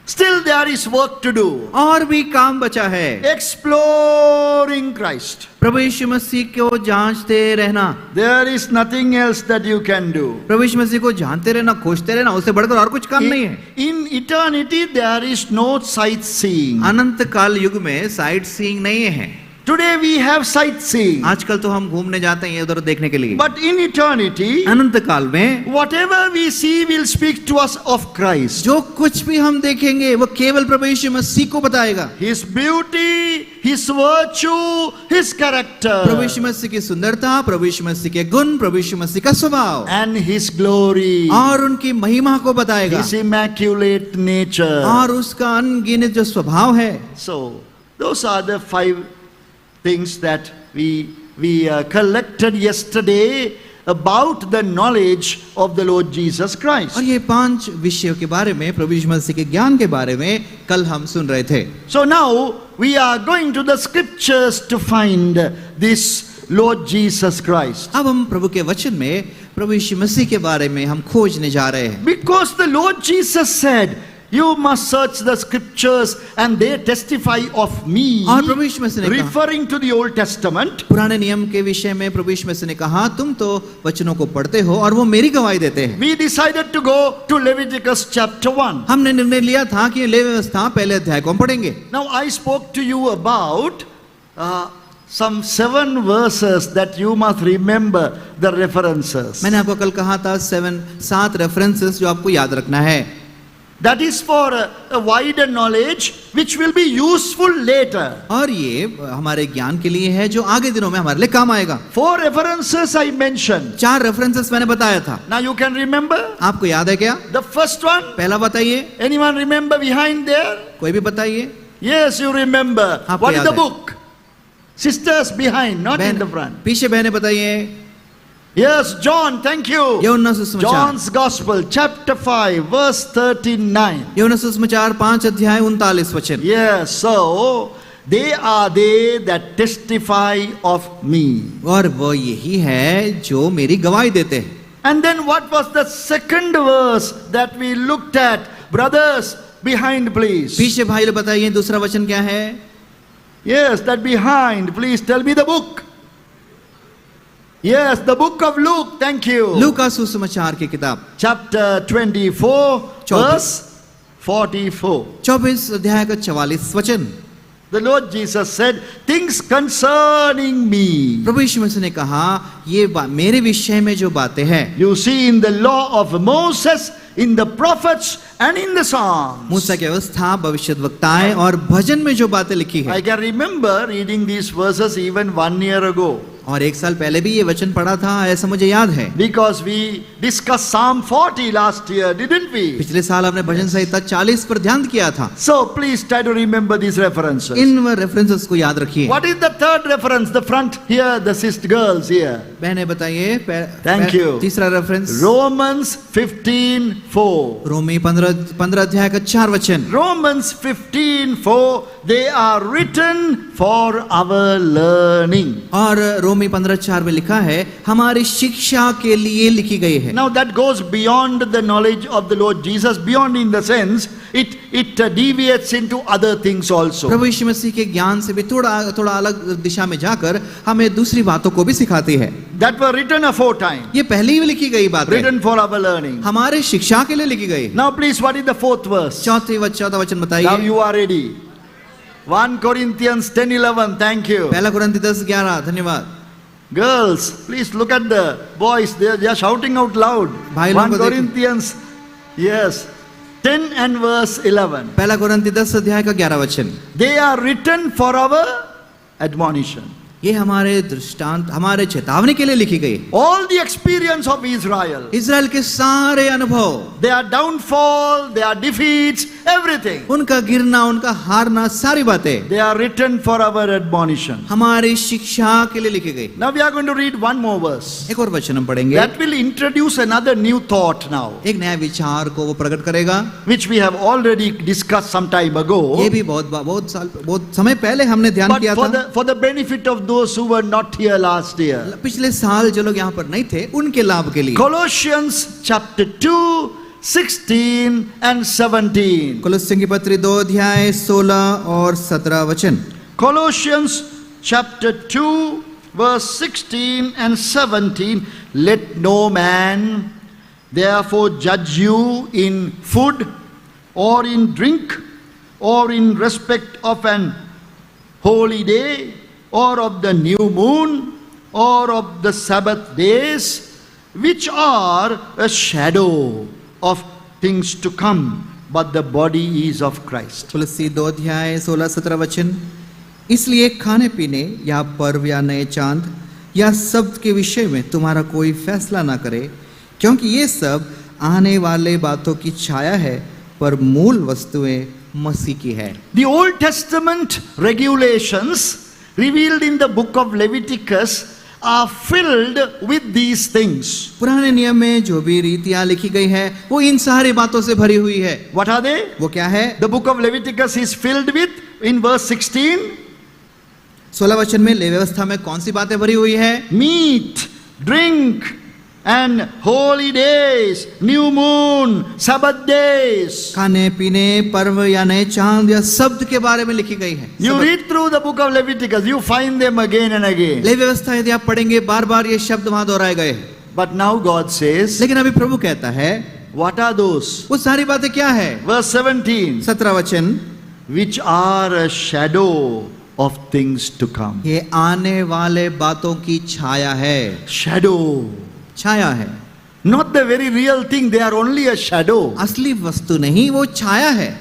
Still there is work to do. और भी काम बचा है। Exploring Christ. प्रभु यीशु मसीह को जांचते रहना, There is nothing else that you can do. प्रभु यीशु मसीह को जानते रहना, खोजते रहना, उससे बढ़कर और कुछ काम नहीं है। In eternity there is no sightseeing. अनंत काल युग में साइट सीइंग नहीं है। Today we have sightseeing. आजकल तो हम घूमने जाते हैं उधर देखने के लिए, But in eternity, अनंत काल में whatever we see will speak to us of Christ. जो कुछ भी हम देखेंगे वो केवल प्रभु यीशु मसीह को बताएगा। His beauty, His virtue, His character, प्रभु यीशु मसीह की सुंदरता, प्रभु यीशु मसीह के गुण, प्रभु यीशु मसीह का स्वभाव and His glory, और उनकी महिमा को बताएगा His immaculate nature. और उसका अनगिनत जो स्वभाव है। So, those are the 5 things that we collected yesterday about the knowledge of the Lord Jesus Christ. और ये 5 विषयों के बारे में, प्रभु यीशु मसीह के ज्ञान के बारे में कल हम सुन रहे थे. So now we are going to the scriptures to find this Lord Jesus Christ. अब हम प्रभु के वचन में प्रभु यीशु मसीह के बारे में हम खोजने जा रहे हैं. Because the Lord Jesus said, you must search the scriptures and they testify of me, और प्रभु यीशु मसीह ने कहा, referring to the Old Testament. पुराने नियम के विषय में प्रभु यीशु मसीह ने कहा, तुम तो वचनों को पढ़ते हो और वो मेरी गवाही देते हैं. We decided to go to Leviticus chapter 1. हमने निर्णय लिया था कि लेवी व्यवस्था पहले अध्याय को हम पढ़ेंगे. Now I spoke to you about some 7 verses that you must remember the references. मैंने आपको कल कहा था 7 रेफरेंसेस जो आपको याद रखना है. That is for a wider knowledge which will be useful later. और ये हमारे ज्ञान के लिए है जो आगे दिनों में हमारे लिए काम आएगा. 4 references I mentioned. 4 रेफरेंसेस मैंने बताया था. Now you can remember. आपको याद है क्या? The first one. पहला बताइए. Anyone remember behind there? कोई भी बताइए. Yes, you remember. आपको What is याद the है. book? Sisters behind, not in the front. पीछे बहने बताइए. Yes, John, thank you. यूहन्ना सुसमाचार. John's Gospel, chapter 5, verse 39. यूहन्ना सुसमाचार 5 अध्याय 39 वचन. Yes, so they are they that testify of me. और वो यही है जो मेरी गवाही देते हैं. And then what was the second verse that we looked at? Brothers, behind please. पीछे भाई लोग बताइए दूसरा वचन क्या है? Yes, that behind. Please tell me the book. Yes, the book of Luke. Thank you. लूका सुसमाचार की किताब. Chapter 24, verse 44. 24 अध्याय का 44 वचन. The Lord Jesus said, things concerning me. प्रभु यीशु मसीह ने कहा, ये मेरे विषय में जो बातें हैं. You see in the law of Moses, in the prophets and in the Psalms. मूसा की व्यवस्था, भविष्यद्वक्ताएं और भजन में जो बातें लिखी है. I can remember reading these verses even 1 year ago. और 1 साल पहले भी ये वचन पढ़ा था, ऐसा मुझे याद है. Because we discussed Psalm 40 last year, didn't we? पिछले साल हमने भजन संहिता 40 पर ध्यान किया था. So please try to remember these references. In references को याद रखिए. What is the third reference? The front here, the sister girls here. बहने बताइए. Thank you. तीसरा रेफरेंस Romans 15:4. रोमी 15 अध्याय का 4 वचन. Romans 15:4. They are written for our learning. और रोमी 15:4 में लिखा है, हमारी शिक्षा के लिए लिखी गई है. Now that goes beyond the knowledge of the Lord Jesus, beyond in the sense it deviates into other things also. प्रभु यीशु मसीह के ज्ञान से भी थोड़ा अलग दिशा में जाकर हमें दूसरी बातों को भी सिखाती है. That were written aforetime. ये पहले ही लिखी गई बात है. Written for our learning. हमारे शिक्षा के लिए लिखी गई. Now please, what is the 4th verse? चौथा वचन Now बताइए. you are ready. 1 Corinthians 10:11. Thank you. पहला कुरिन्थी 10:11. धन्यवाद. Girls, please look at the boys. They are shouting out loud. भाई 1 लोगों को Corinthians, yes, 10 and verse 11. पहला कुरिन्थी 10 अध्याय का 11 वचन. They are written for our admonition. ये हमारे दृष्टांत, हमारे चेतावनी के लिए लिखी गई. All the experience of Israel, Israel के सारे अनुभव, their downfall, their defeats, everything, उनका गिरना, उनका हारना, सारी बातें they are written for our admonition. हमारी शिक्षा के लिए लिखी गई. Now we are going to read one more verse. एक और वचन हम पढ़ेंगे. That will introduce another new thought now, एक नया विचार को वो प्रकट करेगा. which we have already discussed some time ago. ये भी बहुत समय पहले हमने ध्यान But किया था. for the benefit of those who were not here last year. पिछले साल जो लोग यहाँ पर नहीं थे, उनके लाभ के लिए. Colossians chapter 2, 16 and 17. कोलोस्सियों की पत्री 2 अध्याय 16 और 17 वचन. Colossians chapter 2 verse 16 and 17. Let no man therefore judge you in food or in drink or in respect of an holy day or of the new moon or of the Sabbath days, which are a shadow of things to come, but the body is of Christ. तुलसी 2 अध्याय 16-17 वचन. इसलिए खाने पीने या पर्व या नए चांद या शब्द के विषय में तुम्हारा कोई फैसला ना करे, क्योंकि ये सब आने वाले बातों की छाया है, पर मूल वस्तुएं मसीह की है. The Old Testament regulations revealed in the book of Leviticus are filled with these things. पुराने नियम में जो भी रीतियां लिखी गई है वो इन सारी बातों से भरी हुई है। What are they? वो क्या है? The book of Leviticus is filled with, in verse 16, 16 वचन में लेवी व्यवस्था में कौन सी बातें भरी हुई है? meat, drink, and holy days, new moon, Sabbath days. खाने पीने, पर्व या नए चांद या शब्द के बारे में लिखी गई है। You read through the book of Leviticus, you find them again and again. लेवी व्यवस्था यदि आप पढ़ेंगे बार बार ये शब्द वहां दोहराए गए हैं। But now God says, लेकिन अभी प्रभु कहता है what are those? वो सारी बातें क्या है? Verse 17, 17 वचन, which are a shadow of things to come. ये आने वाले बातों की छाया है। Shadow. छाया है, Not the very real thing, they are only a shadow. असली वस्तु नहीं, वो छाया है।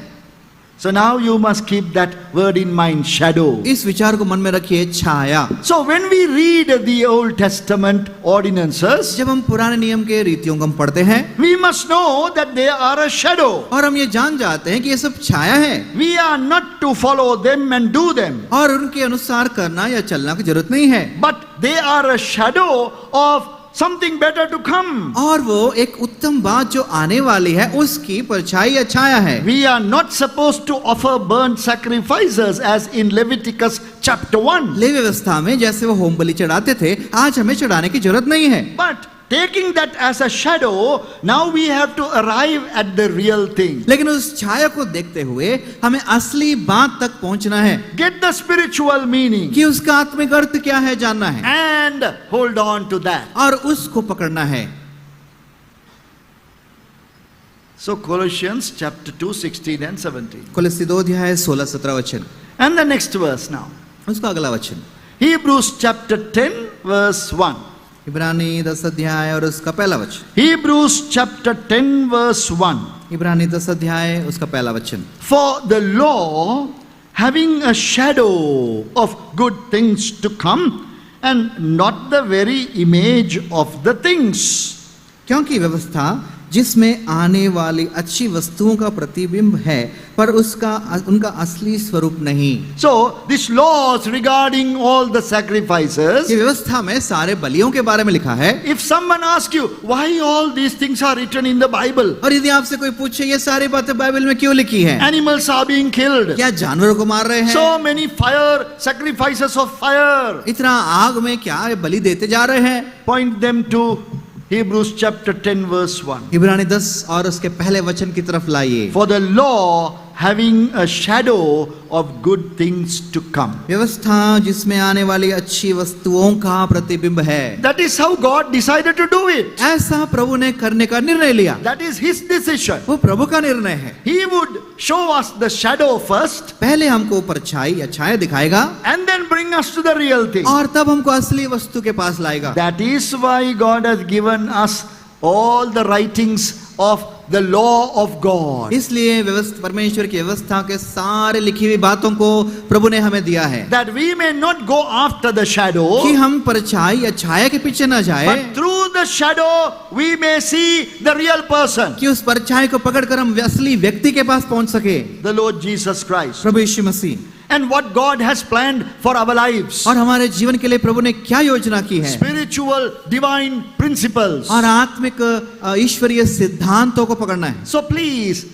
So now you must keep that word in mind, shadow. इस विचार को मन में रखिए, छाया। So when we read the Old Testament ordinances, जब हम पुराने नियम के रीतियों को हम पढ़ते हैं we must know that they are a shadow. और हम ये जान जाते हैं कि ये सब छाया है We are not to follow them and do them, और उनके अनुसार करना या चलना की जरूरत नहीं है, but they are a shadow of something better to come. और वो एक उत्तम बात जो आने वाली है उसकी परछाई या छाया है। We are not supposed to offer burnt sacrifices as in Leviticus chapter 1. Levy व्यवस्था में जैसे वो होम बलि चढ़ाते थे, आज हमें चढ़ाने की जरूरत नहीं है। But taking that as a shadow, now we have to arrive at the real thing. लेकिन उस छाया को देखते हुए हमें असली बात तक पहुंचना है Get the spiritual meaning कि उसका आत्मिक अर्थ क्या है जानना है and hold on to that. और उसको पकड़ना है। So Colossians chapter 2, 16 and 17. कुलस्सी 2 अध्याय 16-17 वचन, And the next verse now. उसका अगला वचन Hebrews chapter 10 verse 1. इब्रानी 10 अध्याय और उसका पहला वचन। Hebrews chapter 10 verse 1. इब्रानी 10 अध्याय उसका पहला वचन। For the law, having a shadow of good things to come and not the very image of the things. क्योंकि व्यवस्था जिसमें आने वाली अच्छी वस्तुओं का प्रतिबिंब है पर उनका असली स्वरूप नहीं। So this laws regarding all the sacrifices, ये व्यवस्था में सारे बलियों के बारे में लिखा है। if someone asks you why all these things are written in the Bible, और यदि आपसे कोई पूछे ये सारी बातें बाइबल में क्यों लिखी है, animals are being killed, क्या जानवरों को मार रहे हैं, so many fire sacrifices of fire, इतना आग में क्या बलि देते जा रहे हैं, point them to Hebrews chapter 10 verse 1. इब्रानी 10 और उसके पहले वचन की तरफ लाइए। For the law having a shadow of good things to come. व्यवस्था जिसमें आने वाली अच्छी वस्तुओं का प्रतिबिंब है। That is how God decided to do it. ऐसा प्रभु ने करने का निर्णय लिया। That is His decision. वो प्रभु का निर्णय है। He would show us the shadow first पहले हमको परछाई या छाया दिखाएगा and then bring us to the real thing. और तब हमको असली वस्तु के पास लाएगा। That is why God has given us all the writings of the law of God. इसलिए व्यवस्था परमेश्वर की व्यवस्था के सारे लिखी हुई बातों को प्रभु ने हमें दिया है That we may not go after the shadow, कि हम परछाई या छाया के पीछे न जाए, but through the shadow we may see the real person, कि उस परछाई को पकड़कर हम असली व्यक्ति के पास पहुंच सके, the Lord Jesus Christ, Prabhu Yeshu Masih, and what God has planned for our lives. और हमारे जीवन के लिए प्रभु ने क्या योजना की है, Spiritual divine principles. और आत्मिक ईश्वरीय सिद्धांतों को पकड़ना है। So please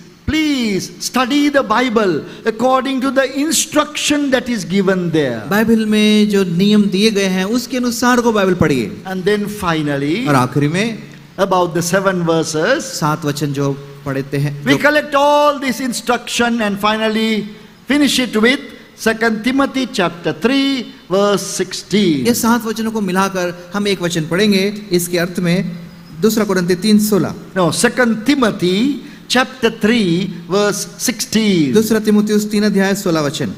study the Bible according to the instruction that is given there. Bible में जो नियम दिए गए हैं उसके अनुसार को बाइबल पढ़िए। And then finally, और आखिरी में about the 7 verses, 7 वचन जो पढ़ते हैं, we collect all this instruction and finally finish it with 2 Timothy chapter 3 verse 16. ये 7 वचनों को मिलाकर हम एक वचन पढ़ेंगे। इसके अर्थ में 2 कुरिन्थी 3:16। No, 2 Timothy chapter 3 verse 16. 2 तीमुथियुस 3 अध्याय 16 वचन।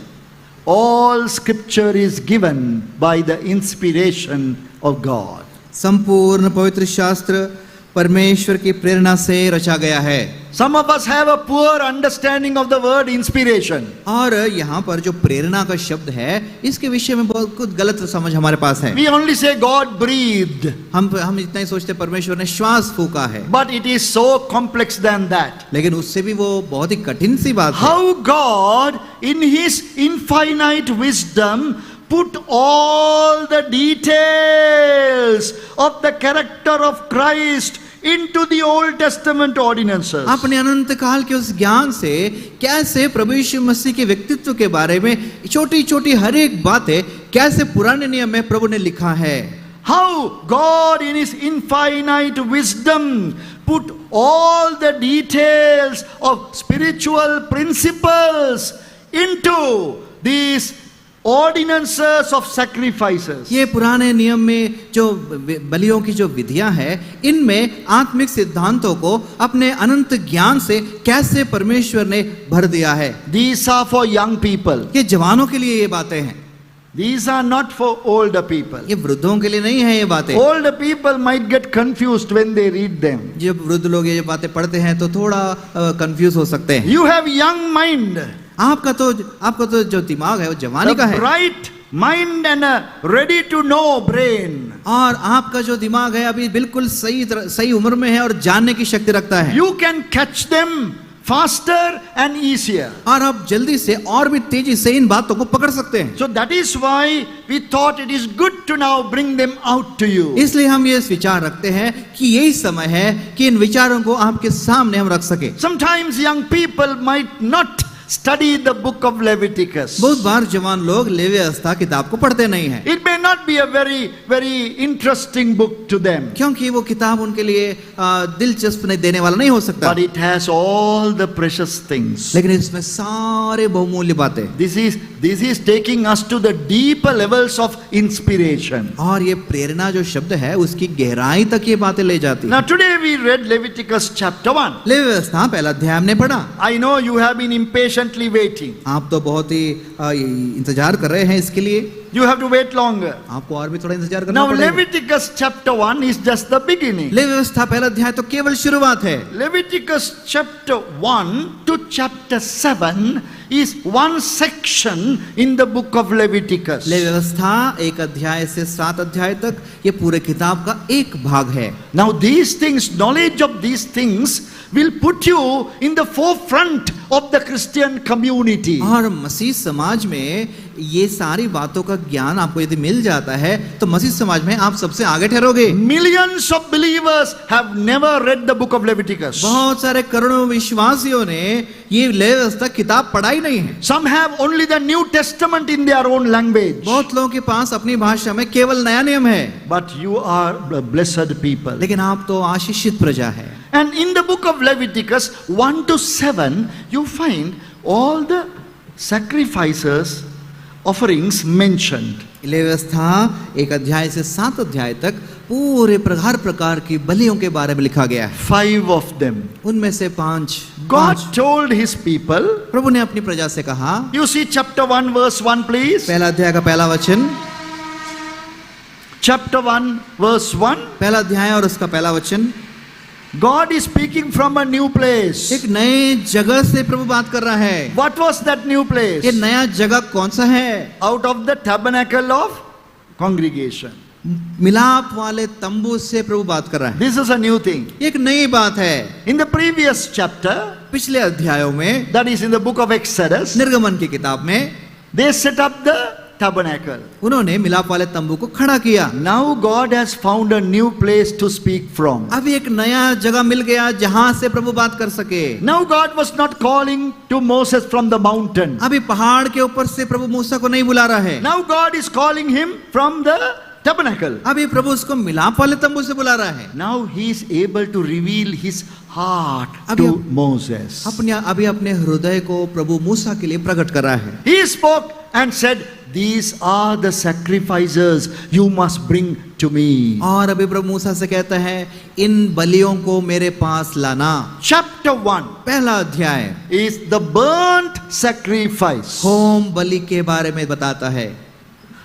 All scripture is given by the inspiration of God. संपूर्ण पवित्र शास्त्र परमेश्वर की प्रेरणा से रचा गया है। Some of us have a poor understanding of the word inspiration. और यहाँ पर जो प्रेरणा का शब्द है इसके विषय में बहुत कुछ गलत समझ हमारे पास है। We only say God breathed. हम इतना ही सोचते परमेश्वर ने श्वास फूका है, But it is so complex than that. लेकिन उससे भी वो बहुत ही कठिन सी बात है। How God in His infinite wisdom put all the details of the character of Christ into the Old Testament ordinances. अपने अनंत काल के उस ज्ञान से कैसे प्रभु यीशु मसीह के व्यक्तित्व के बारे में छोटी छोटी हर एक बातें कैसे पुराने नियम में प्रभु ने लिखा है. How God in his infinite wisdom put all the details of spiritual principles into these ordinances of sacrifices. ये पुराने नियम में जो बलियों की जो विधियां है, इनमें आत्मिक सिद्धांतों को अपने अनंत ज्ञान से कैसे परमेश्वर ने भर दिया है. These are for young people. ये जवानों के लिए ये बातें हैं. These are not for older people. ये वृद्धों के लिए नहीं है ये बातें. Older people might get confused when they read them. जब वृद्ध लोग ये बातें पढ़ते हैं तो थोड़ा कंफ्यूज हो सकते हैं. You have young mind. आपका तो जो दिमाग है वो जवानी का The है. bright mind and a ready to know brain. और आपका जो दिमाग है अभी बिल्कुल सही उम्र में है और जानने की शक्ति रखता है. You can catch them faster and easier. और आप जल्दी से और भी तेजी से इन बातों को पकड़ सकते हैं. So that is why we thought it is good to now bring them out to you. इसलिए हम ये विचार रखते हैं कि यही समय है कि इन विचारों को आपके सामने हम रख सके. Sometimes young people might not study the book of Leviticus. बहुत बार जवान लोग लेवी व्यवस्था किताब को पढ़ते नहीं हैं. It may not be a very interesting book to them. क्योंकि वो किताब उनके लिए दिलचस्प नहीं देने वाला नहीं हो सकता. But it has all the precious things. लेकिन इसमें सारे बहुमूल्य बातें. This is taking us to the deeper levels of inspiration. और ये प्रेरणा जो शब्द है उसकी गहराई तक ये बातें ले जाती. Now today we read Leviticus chapter 1. Levy व्यवस्था पहला अध्याय हमने पढ़ा. I know you have been impatiently waiting. आप तो बहुत ही इंतजार कर रहे हैं इसके लिए. You have to wait longer. आपको और भी थोड़ा इंतजार करना Now पड़ेगा. Leviticus chapter 1 is just the beginning. लेवी व्यवस्था पहला अध्याय तो केवल शुरुआत है. Leviticus chapter 1 to chapter 7 is one section in the book of Leviticus. लेवी व्यवस्था एक अध्याय से 7 अध्याय तक ये पूरे किताब का एक भाग है. Now these things, knowledge of these things will put you in the forefront of the Christian community. और मसीह समाज में ये सारी बातों का ज्ञान आपको यदि मिल जाता है तो मसीह समाज में आप सबसे आगे ठहरोगे. Millions of believers have never read the book of Leviticus. बहुत सारे करोड़ों विश्वासियों ने ये लेवी व्यवस्था किताब पढ़ाई नहीं है. Some have only the New Testament in their own language. बहुत लोगों के पास अपनी भाषा में केवल नया नियम है. But you are blessed people. लेकिन आप तो आशीषित प्रजा है. And in the book of Leviticus 1 to 7 you find all the sacrifices, offerings mentioned. लेवी व्यवस्था एक अध्याय से 7 अध्याय तक पूरे प्रकार की बलियों के बारे में लिखा गया है. 5 of them. उनमें से 5 God told his people. प्रभु ने अपनी प्रजा से कहा. You see chapter 1 verse 1 please. पहला अध्याय का पहला वचन. Chapter 1 verse 1. पहला अध्याय और उसका पहला वचन. God is speaking from a new place. एक नए जगह से प्रभु बात कर रहा है. What was that new place? ये नया जगह कौन सा है? Out of the tabernacle of congregation. मिलाप वाले तंबू से प्रभु बात कर रहा है. This is a new thing. एक नई बात है. In the previous chapter, पिछले अध्यायों में, that is in the book of Exodus, निर्गमन की किताब में, they set up the tabernacle. उन्होंने मिलाप वाले तंबू को खड़ा किया. Now God has found a new place to speak from. अभी एक नया जगह मिल गया जहां से प्रभु बात कर सके. Now God was not calling to Moses from the mountain. अभी पहाड़ के ऊपर से प्रभु मूसा को नहीं बुला रहा है. Now God is calling him from the tabernacle. अभी प्रभु उसको मिलाप वाले तंबू से बुला रहा है. Now he is able to reveal his heart to Moses. अभी अपने हृदय को प्रभु मूसा के लिए प्रकट कर रहा है. He spoke and said, these are the sacrifices you must bring to me. और अभी प्रभु मूसा से कहता है इन बलियों को मेरे पास लाना. Chapter 1 पहला अध्याय is the burnt sacrifice. होम बलि के बारे में बताता है.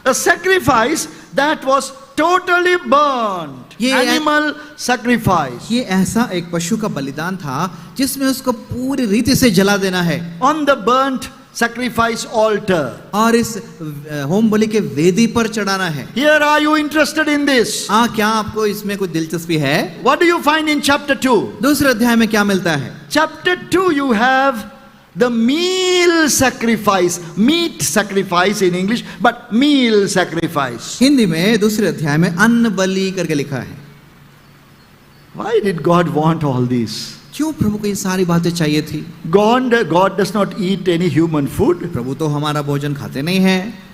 A sacrifice that was totally burnt. Animal sacrifice. ये ऐसा एक पशु का बलिदान था जिसमें उसको पूरी रीति से जला देना है. On the burnt sacrifice altar. और इस होम बलि के वेदी पर चढ़ाना है. Here are you interested in this? क्या आपको इसमें कोई दिलचस्पी है? What do you find in chapter 2? दूसरे अध्याय में क्या मिलता है? Chapter 2 you have the meal sacrifice, meat sacrifice in English, but meal sacrifice. Hindi में दूसरे अध्याय में अन्न बलि करके लिखा है। Why did God want all this? क्यों प्रभु को ये सारी बातें चाहिए थी? God does not eat any human food. प्रभु तो हमारा भोजन खाते नहीं है।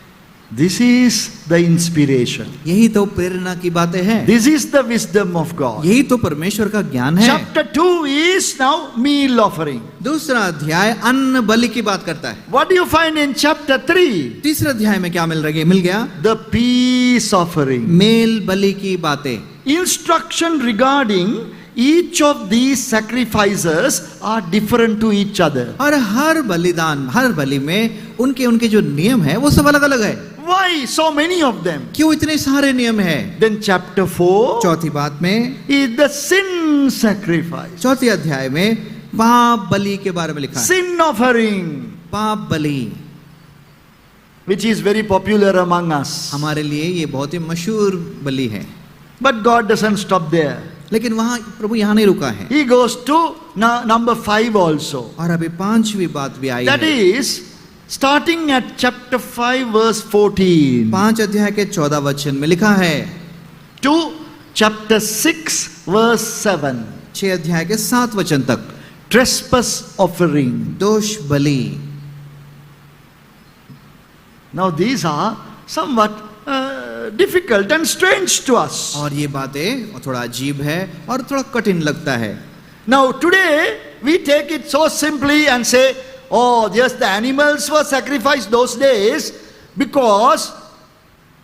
This is the inspiration. यही तो प्रेरणा की बातें हैं। This is the wisdom of God. यही तो परमेश्वर का ज्ञान है। Chapter 2 is now meal offering. दूसरा अध्याय अन्न बलि की बात करता है। What do you find in chapter 3? तीसरे अध्याय में क्या मिल गया? The peace offering. मेल बलि की बातें। Instruction regarding each of these sacrifices are different to each other. और हर बलिदान, हर बलि में उनके जो नियम है वो सब अलग अलग है। Why so many of them? क्यों इतने सारे नियम है? Then chapter 4 चौथी बात में is the sin sacrifice. चौथी अध्याय में पाप बलि के बारे में लिखा है। Sin offering, पाप बलि, which is very popular among us. हमारे लिए ये बहुत ही मशहूर बलि है। But God doesn't stop there. लेकिन वहां प्रभु यहाँ नहीं रुका है। He goes to number 5 also. और अभी पांचवी बात भी आई That है। is starting at chapter 5 verse 14 5 अध्याय के 14 वचन में लिखा है to chapter 6 verse 7. 6 अध्याय के 7 वचन तक Trespass offering. दोष बलि। Now these are somewhat difficult and strange to us. और ये बातें थोड़ा अजीब है और थोड़ा कठिन लगता है। Now today we take it so simply and say, oh yes, the animals were sacrificed those days because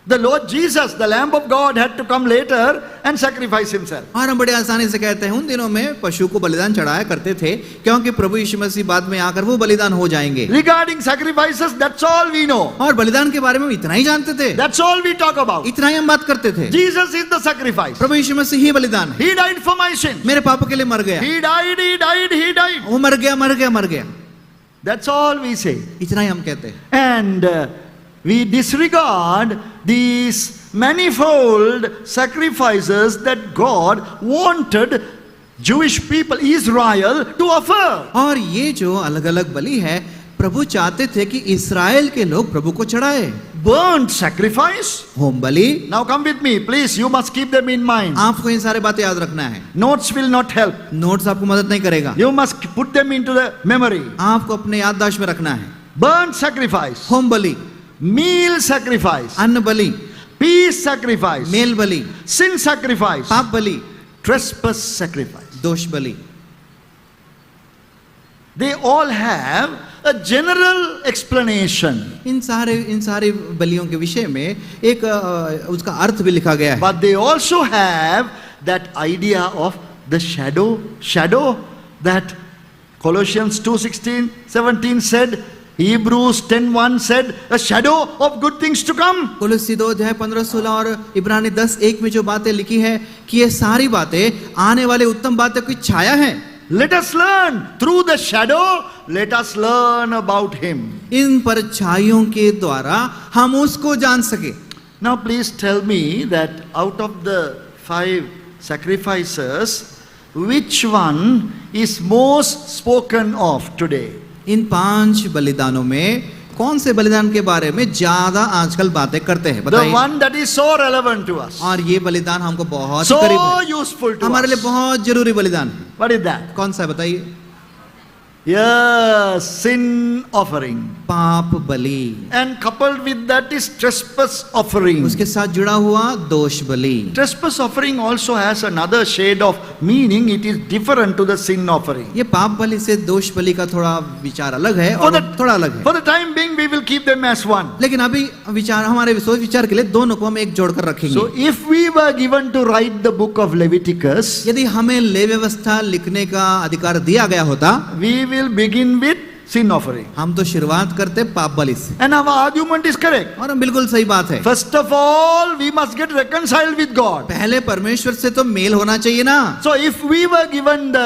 the Lord Jesus, the Lamb of God, had to come later and sacrifice himself. और हम बड़े आसानी से कहते हैं उन दिनों में पशु को बलिदान चढ़ाया करते थे क्योंकि प्रभु यीशु मसीह बाद में आकर वो बलिदान हो जाएंगे। Regarding sacrifices, that's all we know. और बलिदान के बारे में इतना ही जानते थे। That's all we talk about. इतना ही हम बात करते थे। Jesus is the sacrifice. प्रभु यीशु मसीह ही बलिदान है। He died for my sins. मेरे पापों के लिए मर गया। He died. वो मर गया। That's all we say. इतना ही हम कहते हैं। And we disregard these manifold sacrifices that God wanted Jewish people, Israel, to offer. और ये जो अलग अलग बलि है प्रभु चाहते थे कि इस्राएल के लोग प्रभु को चढ़ाए। Burnt sacrifice. होम बलि। Now come with me, please. You must keep them in mind. आपको ये सारे बातें याद रखना है। Notes will not help. Notes आपको मदद नहीं करेगा। You must put them into the memory. आपको अपने याददाश्त में रखना है। Burnt sacrifice. होम बलि, Meal sacrifice. अन्न बलि, Peace sacrifice. मेल बलि, Sin sacrifice. पाप बलि, Trespass sacrifice. दोष बलि। They all have a general explanation. इन सारे बलियों के विषय में एक उसका अर्थ भी लिखा गया है। But they also have that idea of the shadow that Colossians 2:16-17 said, Hebrews 10:1 said, a shadow of good things to come. कोलोसी 2 अध्याय 15-16 और इब्रानी 10:1 में जो बातें लिखी है कि ये सारी बातें आने वाले उत्तम बातें की छाया है। Let us learn through the shadow, let us learn about him. इन परछाइयों के द्वारा हम उसको जान सके। Now please tell me that out of the 5 sacrifices, which one is most spoken of today? इन 5 बलिदानों में कौन से बलिदान के बारे में ज्यादा आजकल बातें करते हैं The बताइए। one that is so relevant to us, और ये बलिदान हमको बहुत so करीब है, useful to हमारे लिए us. बहुत जरूरी बलिदान है। What is that? कौन सा है बताइए? Yes, sin offering. पाप बलि, And coupled with that is trespass offering. उसके साथ जुड़ा हुआ दोष बलि। Trespass offering also has another shade of meaning. It is different to the sin offering. ये पाप बलि से दोष बलि का थोड़ा विचार अलग है For और the- थोड़ा अलग है। For the time being, we will keep them as one. लेकिन अभी विचार हमारे सोच विचार के लिए दोनों को हम एक जोड़कर रखेंगे। So if we were given to write the book of Leviticus, यदि हमें लेवी व्यवस्था लिखने का अधिकार दिया गया होता, we will begin with sin offering. हम तो शुरुआत करते पाप बलि से। And our argument is correct. और बिल्कुल सही बात है। First of all, we must get reconciled with God. पहले परमेश्वर से तो मेल होना चाहिए ना। So if we were given the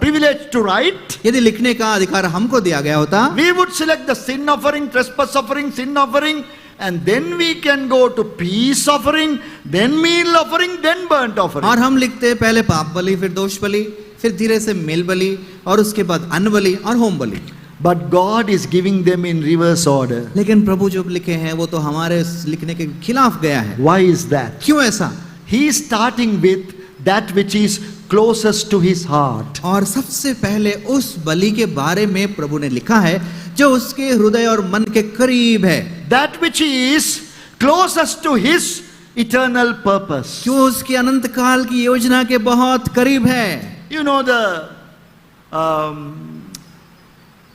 privilege to write, यदि लिखने का अधिकार हमको दिया गया होता, we would select the sin offering, trespass offering, sin offering, and then we can go to peace offering, then meal offering, then burnt offering. और हम लिखते हैं पहले पाप बलि, फिर दोष बलि, फिर धीरे से मेल बलि और उसके बाद अन्न बलि और home Bali. But God is giving them in reverse order. लेकिन प्रभु जो लिखे हैं वो तो हमारे लिखने के खिलाफ गया है। Why is that? क्यों ऐसा? He is starting with that which is closest to his heart. और सबसे पहले उस बलि के बारे में प्रभु ने लिखा है जो उसके हृदय और मन के करीब है। That which is closest to his eternal purpose. जो उसकी अनंत काल की योजना के बहुत करीब है। You know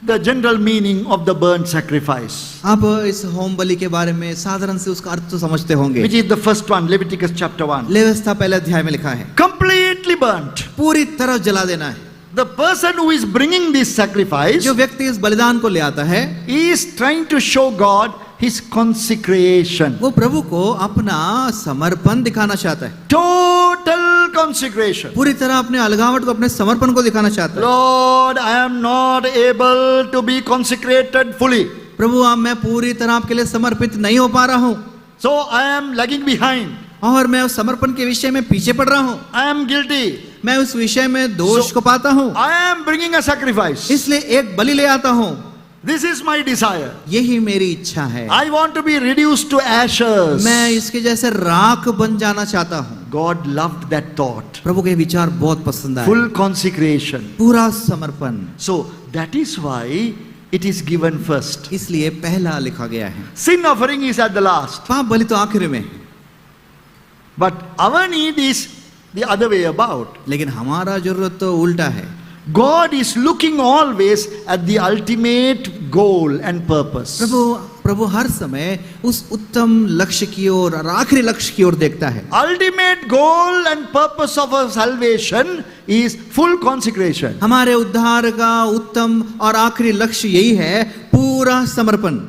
the general meaning of the burnt sacrifice, आप इस होम बलि के बारे में साधारण से उसका अर्थ तो समझते होंगे। which is the first one, Leviticus chapter 1. लेविस्ता पहले अध्याय में लिखा है Completely burnt. पूरी तरह जला देना है। The person who is bringing this sacrifice जो व्यक्ति इस बलिदान को ले आता है is trying to show God his consecration. वो प्रभु को अपना समर्पण दिखाना चाहता है। Total consecration. पूरी तरह अपने अलगावट को, अपने समर्पण को दिखाना चाहता है। Lord, I am not able to be consecrated fully. प्रभु अब मैं पूरी तरह आपके लिए समर्पित नहीं हो पा रहा हूँ So I am lagging behind. और मैं उस समर्पण के विषय में पीछे पड़ रहा हूँ। I am guilty. मैं उस विषय में दोष को पाता हूँ, I am bringing a sacrifice. इसलिए एक बलि ले आता हूँ। This is my desire. यही मेरी इच्छा है। I want to be reduced to ashes. मैं इसके जैसे राख बन जाना चाहता हूँ। God loved that thought. प्रभु के विचार बहुत पसंद आए। Full consecration. पूरा समर्पण। So that is why it is given first. इसलिए पहला लिखा गया है। Sin offering is at the last. पाप बलि तो आखिर में। But our need is the other way about. लेकिन हमारा जरूरत तो उल्टा है। God is looking always at the ultimate goal and purpose. प्रभु हर समय उस उत्तम लक्ष्य की ओर और आखिरी लक्ष्य की ओर देखता है। Ultimate goal and purpose of our salvation is full consecration. हमारे उद्धार का उत्तम और आखिरी लक्ष्य यही है, पूरा समर्पण।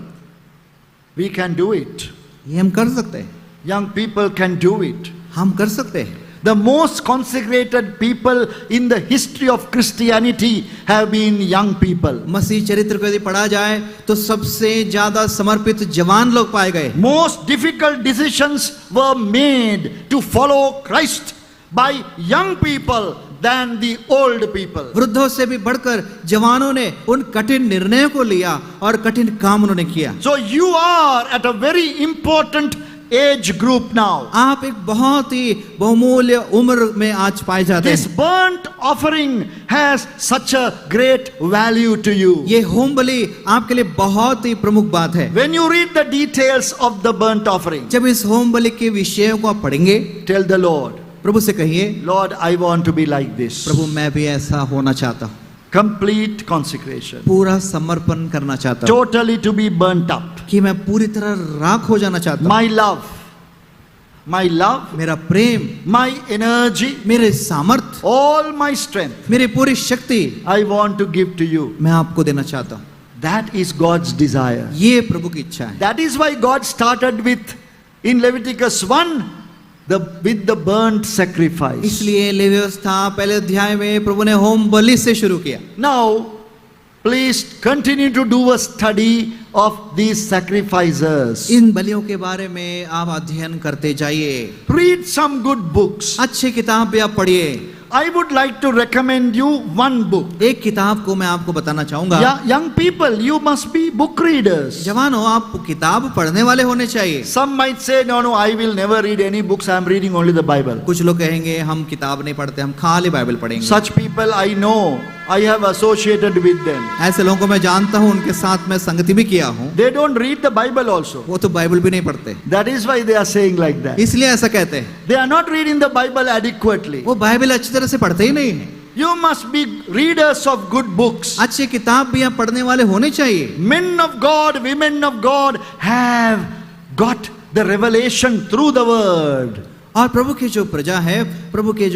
We can do it. ये हम कर सकते हैं। Young people can do it. हम कर सकते हैं। The most consecrated people in the history of Christianity have been young people. मसीह चरित्र को यदि पढ़ा जाए तो सबसे ज्यादा समर्पित जवान लोग पाए गए। Most difficult decisions were made to follow Christ by young people than the old people. वृद्धों से भी बढ़कर जवानों ने उन कठिन निर्णयों को लिया और कठिन काम उन्होंने किया। So you are at a very important age group now. आप एक बहुत ही बहुमूल्य उम्र में आज पाए जाते This हैं। burnt offering has such a great value to you. ये होम बलि आपके लिए बहुत ही प्रमुख बात है। When you read the details of the burnt offering, जब इस होम बलि के विषयों को आप पढ़ेंगे, tell the Lord, प्रभु से कहिए, Lord, I want to be like this. प्रभु मैं भी ऐसा होना चाहता हूँ। Complete consecration. पूरा समर्पण करना चाहता हूँ Totally to be burnt up. कि मैं पूरी तरह राख हो जाना चाहता हूँ। My love, मेरा प्रेम, my energy, मेरे सामर्थ, all my strength, मेरी पूरी शक्ति I want to give to you. मैं आपको देना चाहता हूँ। That is God's desire. ये प्रभु की इच्छा है। That is why God started with, in Leviticus 1, with the burnt sacrifice. इसलिए लेवी व्यवस्था पहले अध्याय में प्रभु ने होम बलि से शुरू किया। Now, please continue to do a study of these sacrifices. इन बलियों के बारे में आप अध्ययन करते जाइए। Read some good books. अच्छी किताब भी आप पढ़िए। I would like to recommend you one book. एक किताब को मैं आपको बताना चाहूंगा। Young people, you must be book readers. जवानों, आप किताब पढ़ने वाले होने चाहिए। Some might say, no, I will never read any books. I am reading only the Bible. कुछ लोग कहेंगे हम किताब नहीं पढ़ते, हम खाली बाइबल पढ़ेंगे। Such people I know. I have associated with them. ऐसे लोगों को मैं जानता हूँ, उनके साथ मैं संगति भी किया हूँ। They don't read the Bible also. वो तो बाइबल भी नहीं पढ़ते, That is why they are saying like that. इसलिए ऐसा कहते हैं। They are not reading the Bible adequately. वो बाइबल अच्छी तरह से पढ़ते ही नहीं है। You must be readers of good books. अच्छी किताब भी आप पढ़ने वाले होने चाहिए। Men of God, women of God have got the revelation through the word. और प्रभु की जो प्रजा है, प्रभु के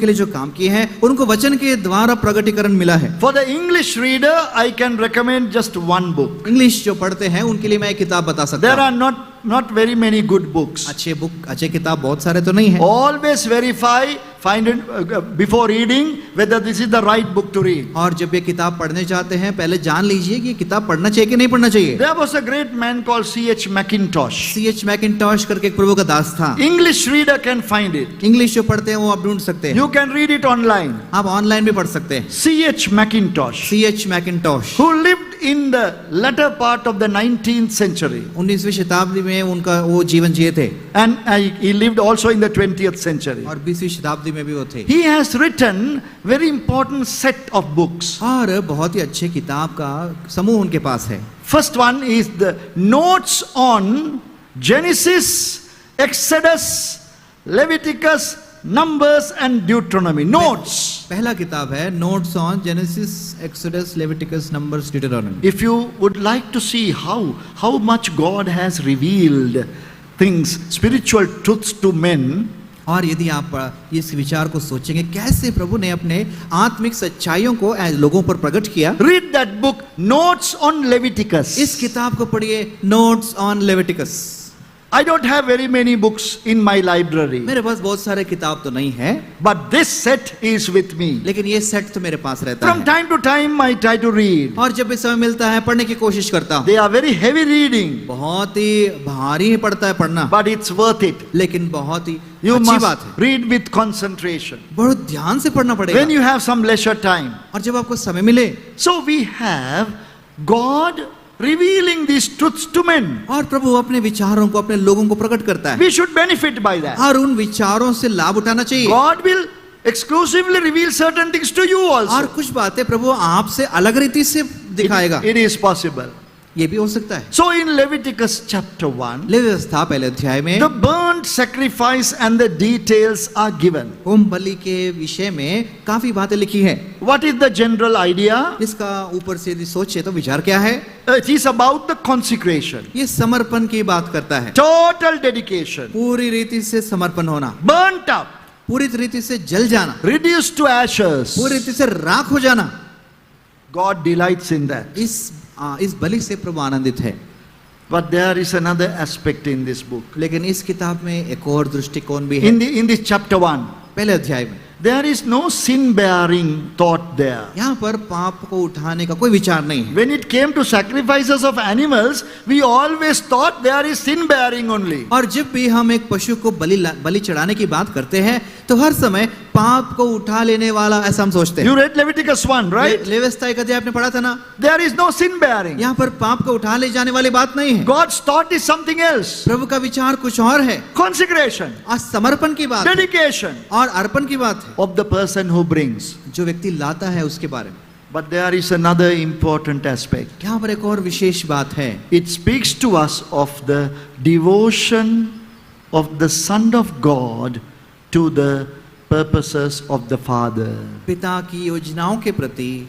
लिए जो काम किए हैं, उनको वचन के द्वारा प्रगटीकरण मिला है। For the English reader, I can recommend just one book. English जो पढ़ते हैं उनके लिए मैं एक किताब बता सकता There हूँ। are not not very many good books. अच्छे किताब बहुत सारे तो नहीं है। Always verify, find it before reading whether this is the right book to read. और जब ये किताब पढ़ने जाते हैं पहले जान लीजिए कि ये किताब पढ़ना चाहिए कि नहीं पढ़ना चाहिए। There was a great man called C.H. Mackintosh. C.H. मैकिन्टॉश करके एक प्रभु का दास था। English reader can find it. English जो पढ़ते हैं वो आप ढूंढ सकते हैं। You can read it online. आप ऑनलाइन भी पढ़ सकते हैं। C.H. Mackintosh, C.H. मैकिन्टॉश who lived in the latter part of the 19th century, 19वीं शताब्दी में उनका वो जीवन जिए थे and he lived also in the 20th century. और 20वीं शताब्दी में भी वो थे। He has written very important set of books. और बहुत ही अच्छे किताब का समूह उनके पास है। First one is the Notes on Genesis, Exodus, Leviticus, Numbers and Deuteronomy. Notes. पहला किताब है notes on Genesis, Exodus, Leviticus, Numbers, Deuteronomy. If you would like to see how much God has revealed things, spiritual truths to men, और यदि आप इस विचार को सोचेंगे कैसे प्रभु ने अपने आत्मिक सच्चाइयों को लोगों पर प्रकट किया, read that book, Notes on Leviticus. इस किताब को पढ़िए, notes on Leviticus. I don't have very many books in my library, मेरे पास बहुत सारे किताब तो नहीं है, but this set is with me. लेकिन ये सेट तो मेरे पास रहता From है। time to time I try to read. और जब भी समय मिलता है पढ़ने की कोशिश करता हूँ। They are very heavy reading, बहुत ही भारी पड़ता है पढ़ना, but it's worth it. लेकिन बहुत ही You अच्छी बात must है। read with concentration बहुत ध्यान से पढ़ना पड़ेगा। when you have some leisure time. और जब आपको समय मिले, So we have God revealing these truths to men. और प्रभु अपने विचारों को अपने लोगों को प्रकट करता है We should benefit by that. और उन विचारों से लाभ उठाना चाहिए। God will exclusively reveal certain things to you और also. कुछ बातें प्रभु आपसे अलग रीति से दिखाएगा, It is possible. ये भी हो सकता है। So in Leviticus chapter 1, levy व्यवस्था पहले अध्याय में the burnt sacrifice and the details are given. होम बलि के विषय में काफी बातें लिखी है। What is the general idea? इसका ऊपर से यदि सोचे तो विचार क्या है? It is about the consecration, ये समर्पण की बात करता है। total dedication, पूरी रीति से समर्पण होना, burnt up, पूरी रीति से जल जाना, reduced to ashes. पूरी रीति से राख हो जाना। God delights in that. इस बलि से प्रभु आनंदित है। But there is another aspect in this book. लेकिन इस किताब में एक और दृष्टिकोण भी है। In this chapter 1, पहले अध्याय में there is no sin bearing thought there. यहाँ पर पाप को उठाने का कोई विचार नहीं है। When it came to sacrifices of animals, we always thought there is sin bearing only. और जब भी हम एक पशु को बलि चढ़ाने की बात करते हैं तो हर समय पाप को उठा लेने वाला ऐसा हम सोचते हैं। You read Leviticus 1, right? Levy व्यवस्था एक अध्याय आपने पढ़ा था ना? There is no sin bearing. यहाँ पर पाप को उठा ले जाने वाली बात नहीं है। God's thought is something else. प्रभु का विचार कुछ और है। Consecration, आज समर्पण की बात है dedication और अर्पण की बात है, of the person who brings. जो व्यक्ति लाता है उसके बारे में। But there is another important aspect. यहाँ पर एक और विशेष बात है। It speaks to us of the devotion of the Son of God to the purposes of the Father. पिता की योजनाओं के प्रति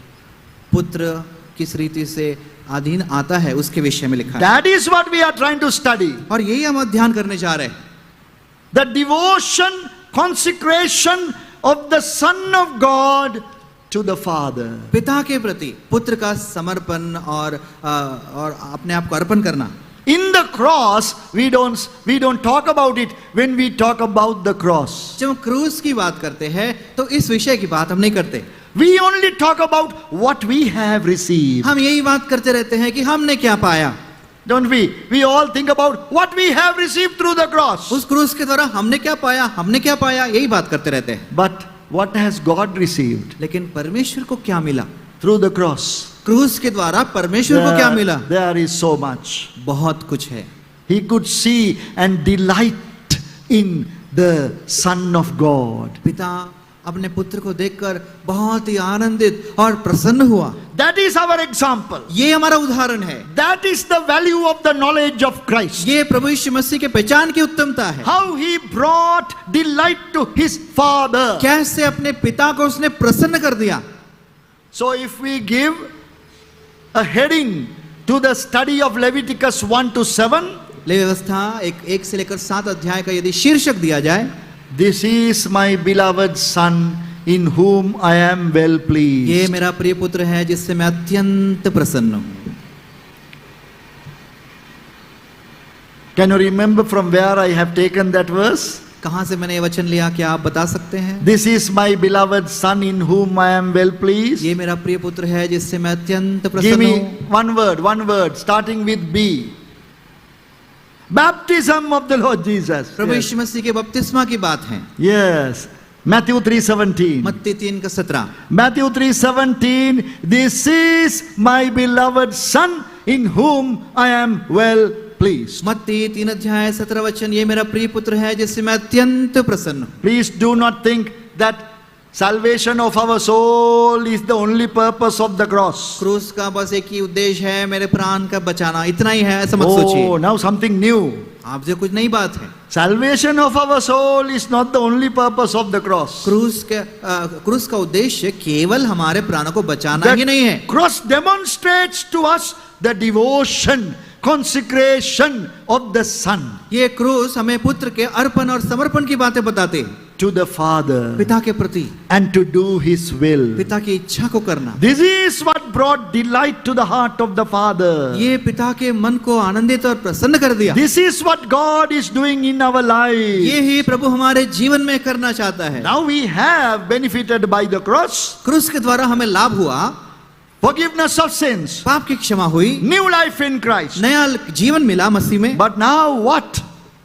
पुत्र किस रीति से अधीन आता है उसके विषय में लिखा है। That is what we are trying to study. और यही हम अध्ययन करने जा रहे हैं। The devotion, consecration of the Son of God to the Father. पिता के प्रति पुत्र का समर्पण और अपने आप को अर्पण करना। In the cross, we don't talk about it when we talk about the cross. जब हम क्रूस की बात करते हैं तो इस विषय की बात हम नहीं करते। We only talk about what we have received. हम यही बात करते रहते हैं कि हमने क्या पाया। Don't we? We all think about what we have received through the cross. उस क्रूस के द्वारा हमने क्या पाया, यही बात करते रहते हैं। But what has God received लेकिन परमेश्वर को क्या मिला? through the cross? क्रूस के द्वारा परमेश्वर को क्या मिला? There is so much. बहुत कुछ है। He could see and delight in the Son of God. पिता अपने पुत्र को देखकर बहुत ही आनंदित और प्रसन्न हुआ। That is our example. ये हमारा उदाहरण है। That is the value of the knowledge of Christ. ये प्रभु यीशु मसीह के पहचान की उत्तमता है। How he brought delight to his Father. कैसे अपने पिता को उसने प्रसन्न कर दिया। So if we give a heading to the study of Leviticus 1 to 7, levy व्यवस्था एक से लेकर 7 अध्याय का यदि शीर्षक दिया जाए, this is my beloved Son in whom I am well pleased. ये मेरा प्रिय पुत्र है जिससे मैं अत्यंत प्रसन्न हूं। Can you remember from where I have taken that verse? कहाँ से मैंने ये वचन लिया, क्या आप बता सकते हैं? This is my beloved son in whom I am well pleased. ये मेरा प्रिय पुत्र है जिससे मैं अत्यंत Give प्रसन्न me हूँ। one word, starting with B. Baptism of the Lord Jesus. Prabhu Yes. यीशु मसीह के बपतिस्मा की बात है। Yes. Matthew 3:17. मत्ती 3:17। Matthew 3:17. This is my beloved son in whom I am well pleased. मत्ती 3:17 ये मेरा प्रिय पुत्र है जिससे मैं अत्यंत प्रसन्न हूँ। Please do not think that salvation of our soul is the only purpose of the cross. क्रूस का बस एक ही उद्देश्य है, मेरे प्राण का बचाना, इतना ही है, ऐसा मत Oh, सोचिए। now something new. आपसे कुछ नई बात है। Salvation of our soul is not the only purpose of the cross. क्रूस का उद्देश्य केवल हमारे प्राणों को बचाना ही नहीं है। The cross demonstrates to us the devotion, consecration of the Son ये क्रूस हमें पुत्र के अर्पण और समर्पण की बातें बताते हैं, to the Father पिता के प्रति, and to do His will. पिता की इच्छा को करना। This is what brought delight to the heart of the Father. ये पिता के मन को आनंदित और प्रसन्न कर दिया। This is what God is doing in our life. ये ही प्रभु हमारे जीवन में करना चाहता है। Now we have benefited by the cross, क्रूस के द्वारा हमें लाभ हुआ, forgiveness of sins, पाप की क्षमा हुई, new life in Christ. नया जीवन मिला मसीह में। But now what?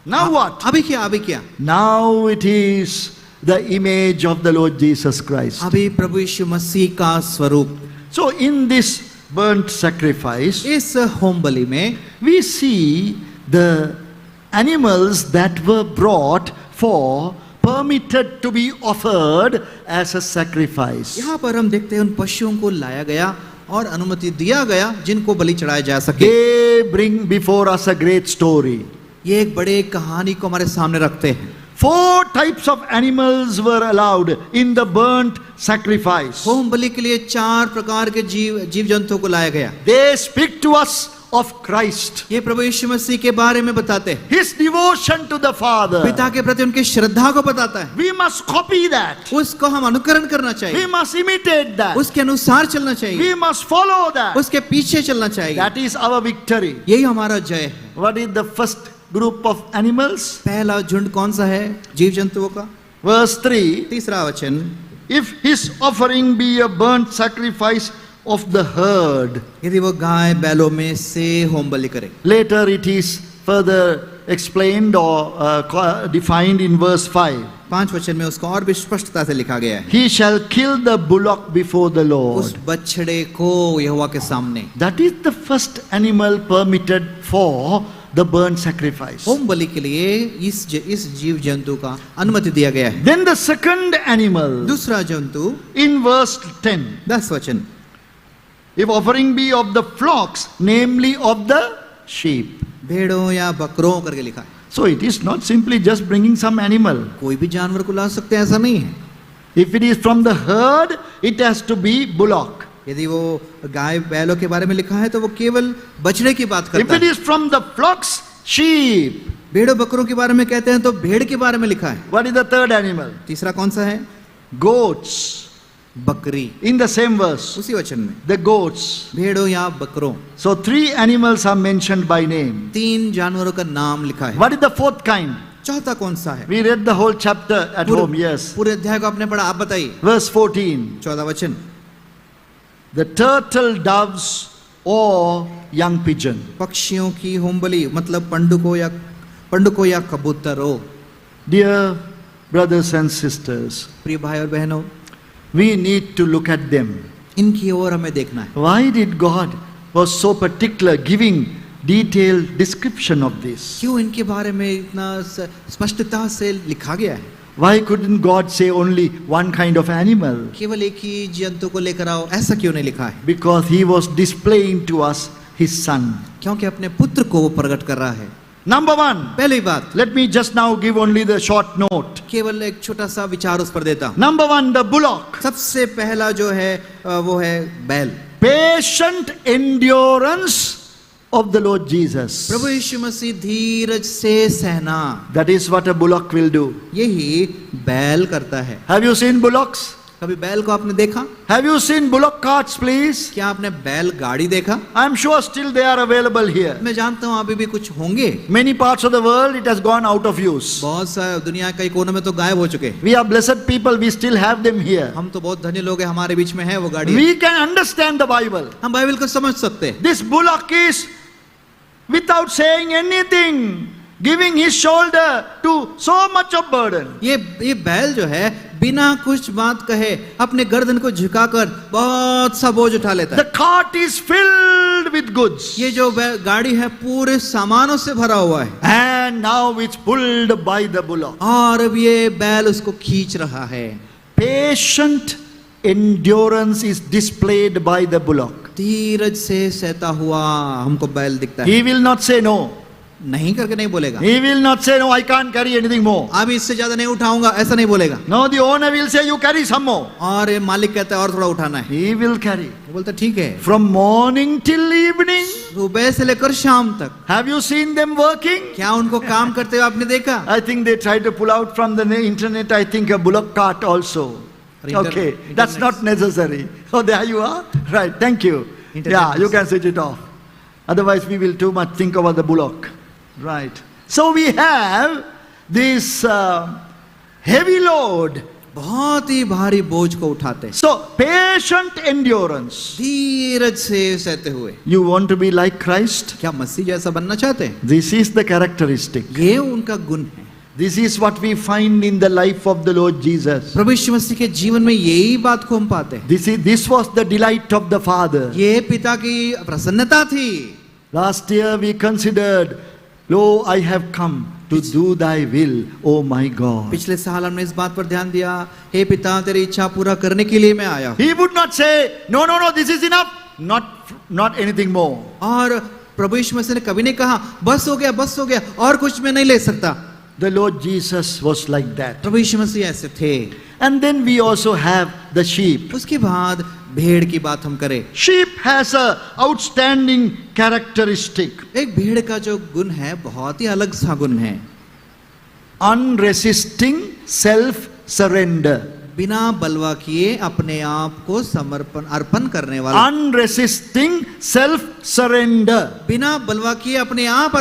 Now what? अभी क्या? Now it is the image of the Lord Jesus Christ. अभी प्रभु यीशु मसीह का स्वरूप। So in this burnt sacrifice, इस होम बलि में we see the animals that were brought for permitted to be offered as a sacrifice. यहाँ पर हम देखते हैं उन पशुओं को लाया गया और अनुमति दिया गया जिनको बलि चढ़ाया जा सके। They bring before us a great story. ये एक बड़े कहानी को हमारे सामने रखते हैं। 4 types of animals were allowed in the burnt sacrifice. होम बलि के लिए 4 प्रकार के जीव जंतुओं को लाया गया। They speak to us of Christ, ये प्रभु यीशु मसीह के बारे में बताते हैं, His devotion to the Father. पिता के प्रति उनकी श्रद्धा को बताता है। We must copy that. उसको हम अनुकरण करना We चाहिए, must imitate that. उसके अनुसार चलना चाहिए, We must follow that. उसके पीछे चलना चाहिए। That is our victory. यही हमारा जय है। What is the first group of animals? पहला झुंड कौन सा है जीव जंतुओं का? Verse 3. तीसरा वचन, If his offering be a burnt sacrifice of the herd. यदि वो गाय बैलों में से होम बलि करे। Later it is further explained or defined in verse 5. 5 वचन में उसको और भी स्पष्टता से लिखा गया है। He shall kill the bullock before the Lord. उस बछड़े को यहोवा के सामने। That is the first animal permitted for the burnt sacrifice. होम बलि के लिए इस जीव जंतु का अनुमति दिया गया है। Then the second animal दूसरा जंतु in verse 10. 10 वचन, If offering be of the flocks, namely of the sheep. भेड़ों या बकरों करके लिखा है। So it is not simply just bringing some animal. कोई भी जानवर को ला सकते हैं ऐसा नहीं है। If it is from the herd, it has to be bullock. यदि वो गाय बैलों के बारे में लिखा है तो वो केवल बछड़े की बात If करता it है। is from the flocks, sheep. भेड़ों बकरों के बारे में कहते हैं तो भेड़ के बारे में लिखा है। What is the third animal? तीसरा कौन सा है? Goats. बकरी। In the same verse, उसी वचन में the goats. भेड़ों या बकरों, So 3 animals are mentioned by name. 3 जानवरों का नाम लिखा है। What is the fourth kind? चौथा कौन सा है? We read the whole chapter at home, yes. पूरे अध्याय को आपने पढ़ा, आप बताइए। Verse 14. 14 वचन, The turtle doves or young pigeon. पक्षियों की होम बलि मतलब पंडुको या कबूतरों। Dear brothers and sisters, प्रिय भाई और बहनों, we need to look at them. इनकी ओर हमें देखना है। Why did God was so particular giving detailed description of this? क्यों इनके बारे में इतना स्पष्टता से लिखा गया है? Why couldn't God say only one kind of animal? केवल एक ही जंतु को लेकर आओ, ऐसा क्यों नहीं लिखा है? Because He was displaying to us His Son. क्योंकि अपने पुत्र को वो प्रकट कर रहा है। Number 1. पहली बात, Let me just now give only the short note. केवल एक छोटा सा विचार उस पर देता हूं। Number 1, the bullock. सबसे पहला जो है वो है बैल। Patient endurance of the Lord Jesus. प्रभु यीशु मसीह धीरज से सहना, That is what a bullock will do. यही बैल करता है। Have you seen bullocks? कभी बैल को आपने देखा? Have you seen bullock carts, please? क्या आपने बैल गाड़ी देखा? I'm sure still they are available here. मैं जानता हूँ अभी भी कुछ होंगे। Many parts of the world it has gone out of use. बहुत सा दुनिया के कई कोनों में तो गायब हो चुके। We are blessed people, we still have them here. हम तो बहुत धनी लोग हैं, हमारे बीच में है वो गाड़ी। We can understand the Bible. हम बाइबल को समझ सकते हैं। This bullock is, without saying anything, giving his shoulder to so much of burden. ये बैल जो है बिना कुछ बात कहे अपने गर्दन को झुकाकर बहुत सा बोझ उठा लेता The है। cart is filled with goods. ये जो गाड़ी है पूरे सामानों से भरा हुआ है। And now it's pulled by the bullock. और अब ये बैल उसको खींच रहा है। Patient endurance is displayed by the bullock. धीरज से सहता हुआ हमको बैल दिखता है। He will not say no. नहीं करके नहीं बोलेगा। He will not say no, I can't carry anything more. अब इससे ज्यादा नहीं उठाऊंगा, ऐसा नहीं बोलेगा। No, the owner will say you carry some more. और ये मालिक कहता है और थोड़ा उठाना है। He will carry. वो बोलता है ठीक है। From morning till evening. सुबह से लेकर शाम तक। Have you seen them working? क्या उनको काम करते हुए आपने देखा? I think they try to pull out from the internet, I think a bullock cart also. Okay, that's not necessary. Oh, there you are. Right, thank you. Yeah, you can switch it off. Otherwise, we will too much think about the bullock. Right. So we have this heavy load. बहुत ही भारी बोझ को उठाते हैं। So, patient endurance. धीरज से सहते हुए। You want to be like Christ? क्या मसीह जैसा बनना चाहते हैं? This is the characteristic. ये उनका गुण है। This is what we find in the life of the Lord Jesus. प्रभु यीशु मसीह के जीवन में यही बात को हम पाते हैं। This was the delight of the Father. ये पिता की प्रसन्नता थी। Last year we considered, Lo, I have come to do thy will, O my God. पिछले साल हमने इस बात पर ध्यान दिया, हे पिता तेरी इच्छा पूरा करने के लिए मैं आया हूँ। He would not say, no, this is enough. Not anything more. और प्रभु यीशु मसीह ने कभी नहीं कहा, बस हो गया, और कुछ मैं नहीं ले सकता। The Lord Jesus was like that. प्रभु यीशु मसीह ऐसे थे। And then we also have the sheep. उसके बाद भेड़ की बात हम करें। Sheep has a outstanding characteristic. एक भेड़ का जो गुण है बहुत ही अलग सा गुण है। Unresisting self-surrender. बिना बलवा किए अपने आप को अर्पण करने वाला। Unresisting self-surrender. बिना बलवा किए अपने आप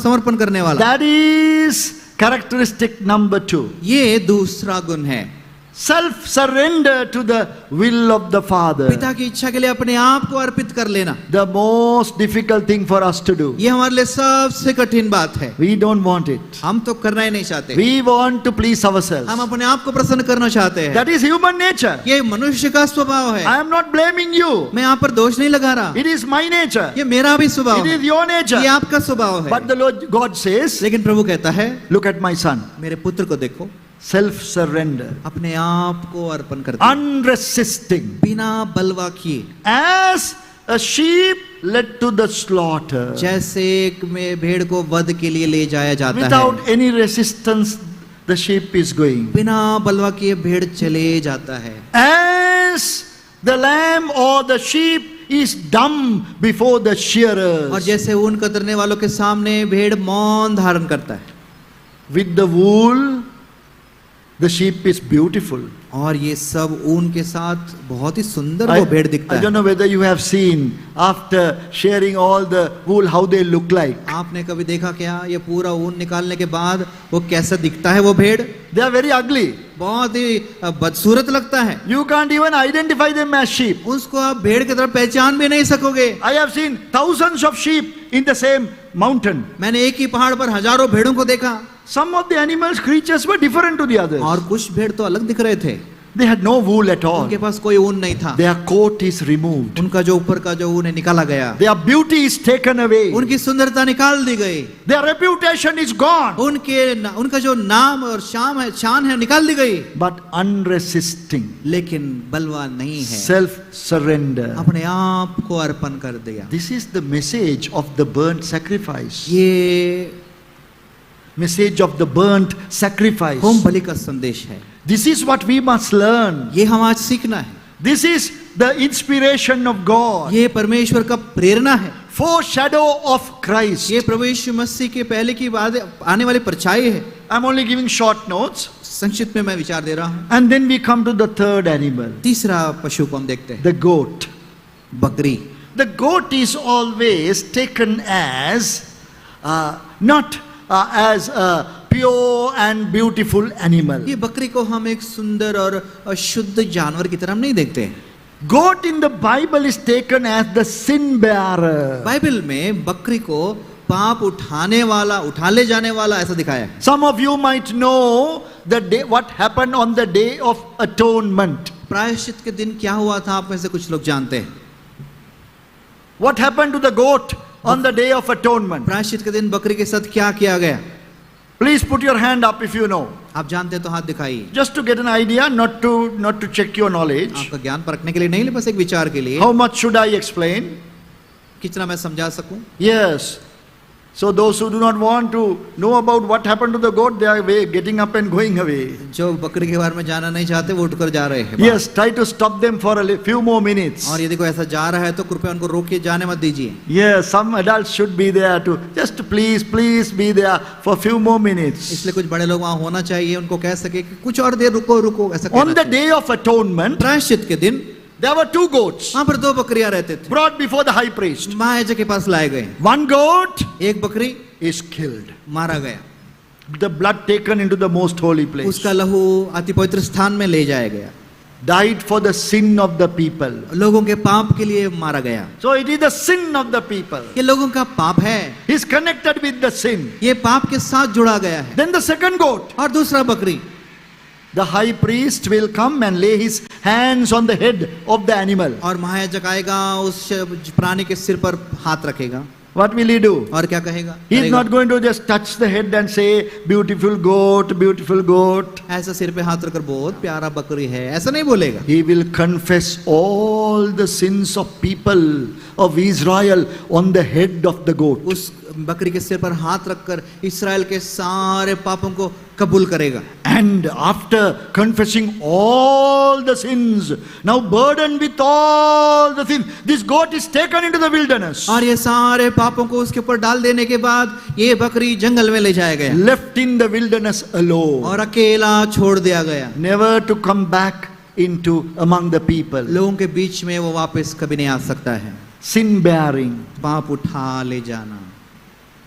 समर्पण करने वाला। That is characteristic number 2. ये दूसरा गुण है। Self-surrender to the will of the Father. पिता की इच्छा के लिए अपने आप को अर्पित कर लेना। The most difficult thing for us to do. ये हमारे लिए सबसे कठिन बात है। We don't want it. हम तो करना ही नहीं चाहते। We want to please ourselves. हम अपने आप को प्रसन्न करना चाहते हैं। That is human nature. ये मनुष्य का स्वभाव है। I am not blaming you. मैं यहाँ पर दोष नहीं लगा रहा। It is my nature. ये मेरा भी स्वभाव It है। is your nature. ये आपका स्वभाव है। But the Lord God says, लेकिन प्रभु कहता है, look at my son. मेरे पुत्र को देखो। Self-surrender. अपने आप को अर्पण कर दो। Unresisting. बिना बलवा किए। As a sheep led to the slaughter. जैसे एक में भेड़ को वध के लिए ले जाया जाता है। Without any resistance, the sheep is going. बिना बलवा किए भेड़ चले जाता है। As the lamb or the sheep is dumb before the shearers. और जैसे ऊन कतरने वालों के सामने भेड़ मौन धारण करता है। With the wool, the sheep is beautiful. और ये सब ऊन के साथ बहुत ही सुंदर वो भेड़ दिखता I don't है। know whether you have seen after sharing all the wool how they look like. आपने कभी देखा क्या ये पूरा ऊन निकालने के बाद वो कैसा दिखता है वो भेड़? They are very ugly. बहुत ही बदसूरत लगता है। You can't even identify them as sheep. उसको आप भेड़ की तरह पहचान भी नहीं सकोगे। I have seen thousands of sheep in the same mountain. मैंने एक ही पहाड़ पर हजारों भेड़ों को देखा। Some of the animals, creatures were different to the others. और कुछ भेड़ तो अलग दिख रहे थे। They had no wool at all. उनके पास कोई ऊन नहीं था। Their coat is removed. उनका जो ऊपर का जो ऊन है निकाला गया। Their beauty is taken away. उनकी सुंदरता निकाल दी गई। Their reputation is gone. उनका जो नाम और शान है निकाल दी गई। But unresisting. लेकिन बलवा नहीं है। Self-surrender. अपने आप को अर्पण कर दिया। This is the message of the burnt sacrifice. ये Message of the burnt sacrifice. होम बलि का संदेश है। This is what we must learn. ये हम आज सीखना है। This is the inspiration of God. ये परमेश्वर का प्रेरणा है। Foreshadow of Christ. ये प्रभु यीशु मसीह के पहले की बात आने वाली परछाई है। I'm only giving short notes. संक्षिप्त में मैं विचार दे रहा हूँ। And then we come to the third animal, तीसरा पशु को हम देखते हैं, the goat. बकरी। The goat is always taken as not as a pure and beautiful animal. ये बकरी को हम एक सुंदर और शुद्ध जानवर की तरह हम नहीं देखते। Goat in the Bible is taken as the sin bearer. Bible में बकरी को पाप उठाने वाला, उठा ले जाने वाला ऐसा दिखाया है। Some of you might know the day, what happened on the day of atonement. प्रायश्चित के दिन क्या हुआ था, आप में से कुछ लोग जानते हैं। What happened to the goat on the day of atonement? प्रायश्चित के दिन बकरी के साथ क्या किया गया? Please put your hand up if you know. आप जानते हैं तो हाथ दिखाइए। Just to get an idea, not to check your knowledge. आपका ज्ञान परखने के लिए नहीं, बस एक विचार के लिए। How much should I explain? कितना मैं समझा सकूं? Yes. So those who do not want to know about what happened to the goat, they are getting up and going away. जो बकरी के बारे में जानना नहीं चाहते वो उठकर जा रहे हैं। Yes, try to stop them for a few more minutes. और यदि कोई ऐसा जा रहा है तो कृपया उनको रोकिए, जाने मत दीजिए। Yes, some adults should be there to just please be there for few more minutes. इसलिए कुछ बड़े लोग वहाँ होना चाहिए, उनको कह सके कि कुछ और देर रुको ऐसा कहना On the चाहिए। day of atonement, प्रायश्चित के दिन there were two goats वहाँ पर दो बकरियां रहते थे, brought before the high priest. महायाजक के पास लाए गए। One goat एक बकरी is killed. मारा गया, The blood taken into the most holy place. उसका लहू अति पवित्र स्थान में ले जाया गया, Died for the sin of the people. लोगों के पाप के लिए मारा गया। So it is the sin of the people. ये लोगों का पाप है, He is connected with the sin. ये पाप के साथ जुड़ा गया है। Then the second goat, और दूसरा बकरी, the high priest will come and lay his hands on the head of the animal. और महायाजक आएगा, उस प्राणी के सिर पर हाथ रखेगा। What will he do? और क्या कहेगा? He is करेगा। not going to just touch the head and say, beautiful goat, beautiful goat. ऐसा सिर पे हाथ रखकर बहुत प्यारा बकरी है, ऐसा नहीं बोलेगा। He will confess all the sins of people of Israel on the head of the goat. उस बकरी के सिर पर हाथ रखकर इस्राएल के सारे पापों को कबूल करेगा। And after confessing all the sins, now burdened with all the sins, this goat is taken into the wilderness. और ये सारे पापों को उसके ऊपर डाल देने के बाद ये बकरी जंगल में ले जाया गया, Left in the wilderness alone. और अकेला छोड़ दिया गया। Never to come back into among the people. लोगों के बीच में वो वापस कभी नहीं आ सकता है। Sin bearing. पाप उठा ले जाना।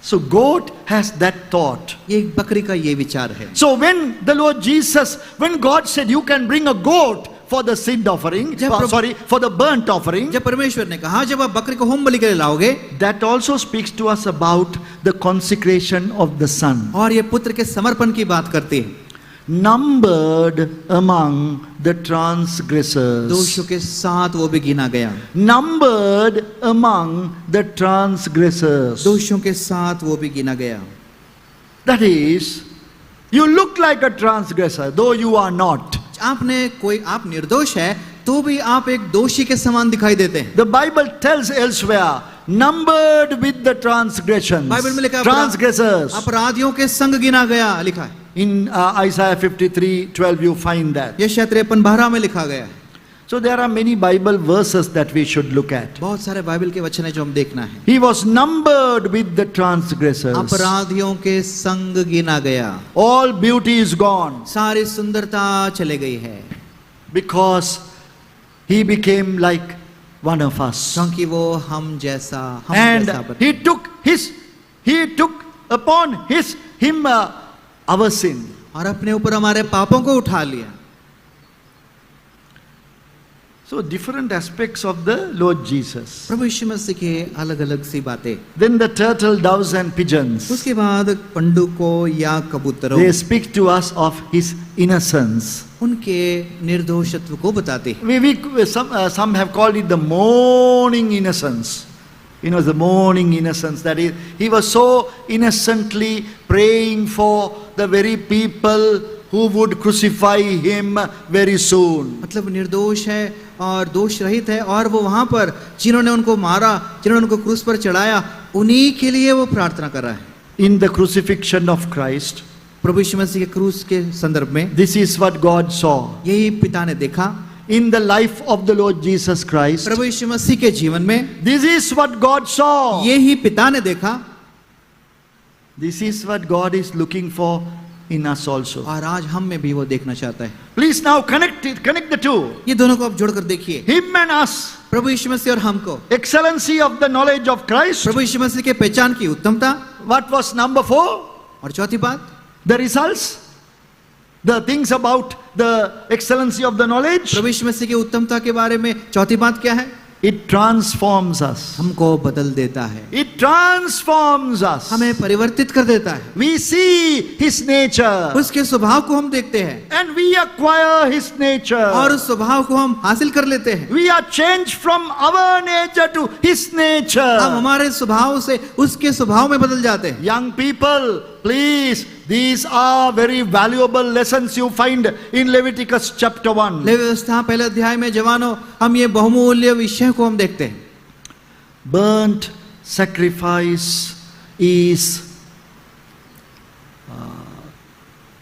So goat has that thought. ये बकरी का ये विचार है। So when the Lord Jesus, when God said you can bring a goat for the sin offering, for the burnt offering, जब परमेश्वर ने कहा जब आप बकरी को होम बलि के लिए लाओगे, that also speaks to us about the consecration of the Son. और ये पुत्र के समर्पण की बात करती है। Numbered among the transgressors. दोषियों के साथ वो भी गिना गया। Numbered among the transgressors. दोषियों के साथ वो भी गिना गया। That is, you look like a transgressor, though you are not. आप निर्दोष है तो भी आप एक दोषी के समान दिखाई देते हैं। The Bible tells elsewhere, numbered with the transgressions. Bible में लिखा है Transgressors. अपराधियों के संग गिना गया, लिखा है। In Isaiah 53:12 you find that. यशायाह 53:12 में लिखा गया है। So there are many Bible verses that we should look at. बहुत सारे बाइबल के वचन है जो हम देखना है। He was numbered with the transgressors. अपराधियों के संग गिना गया। All beauty is gone सारी सुंदरता चले गई है, because he became like one of us. क्योंकि वो हम जैसा And बना। he took upon him our sin. और अपने ऊपर हमारे पापों को उठा लिया। So different aspects of the Lord Jesus. प्रभु यीशु मसीह के अलग अलग सी बातें। Then the turtle, doves and pigeons. उसके बाद पंडुकों या कबूतरों, They speak to us of his innocence. उनके निर्दोषत्व को बताते हैं। Some have called it the morning innocence. You know, the morning innocence, that is, he was so innocently praying for the very people who would crucify him very soon. मतलब निर्दोष है और दोष रहित है, और वो वहां पर जिन्होंने उनको मारा, जिन्होंने उनको क्रूस पर चढ़ाया, उन्हीं के लिए वो प्रार्थना कर रहा है। In the crucifixion of Christ, प्रभु यीशु मसीह के क्रूस के संदर्भ में this is what God saw. यही पिता ने देखा। In the life of the Lord Jesus Christ, प्रभु यीशु मसीह के जीवन में this is what God saw. यही पिता ने देखा। This is what God is looking for in us also. और आज हम में भी वो देखना चाहता है। Please now connect the two. ये दोनों को आप जोड़कर देखिए, Him and us. प्रभु यीशु मसीह और हमको। Excellency of the knowledge of Christ. प्रभु यीशु मसीह के पहचान की उत्तमता। What was number 4? और चौथी बात, The results. The things about the excellency of the knowledge. प्रभु यीशु मसीह की उत्तमता के बारे में चौथी बात क्या है? It transforms us. हमको बदल देता है, It transforms us. हमें परिवर्तित कर देता है। We see His nature. उसके स्वभाव को हम देखते हैं And we acquire His nature. और उस स्वभाव को हम हासिल कर लेते हैं। We are changed from our nature to His nature. हम हमारे स्वभाव से उसके स्वभाव में बदल जाते हैं। Young people, please, these are very valuable lessons you find in Leviticus chapter 1. Levy व्यवस्था पहले अध्याय में जवानों, हम ये बहुमूल्य विषय को हम देखते हैं। Burnt sacrifice is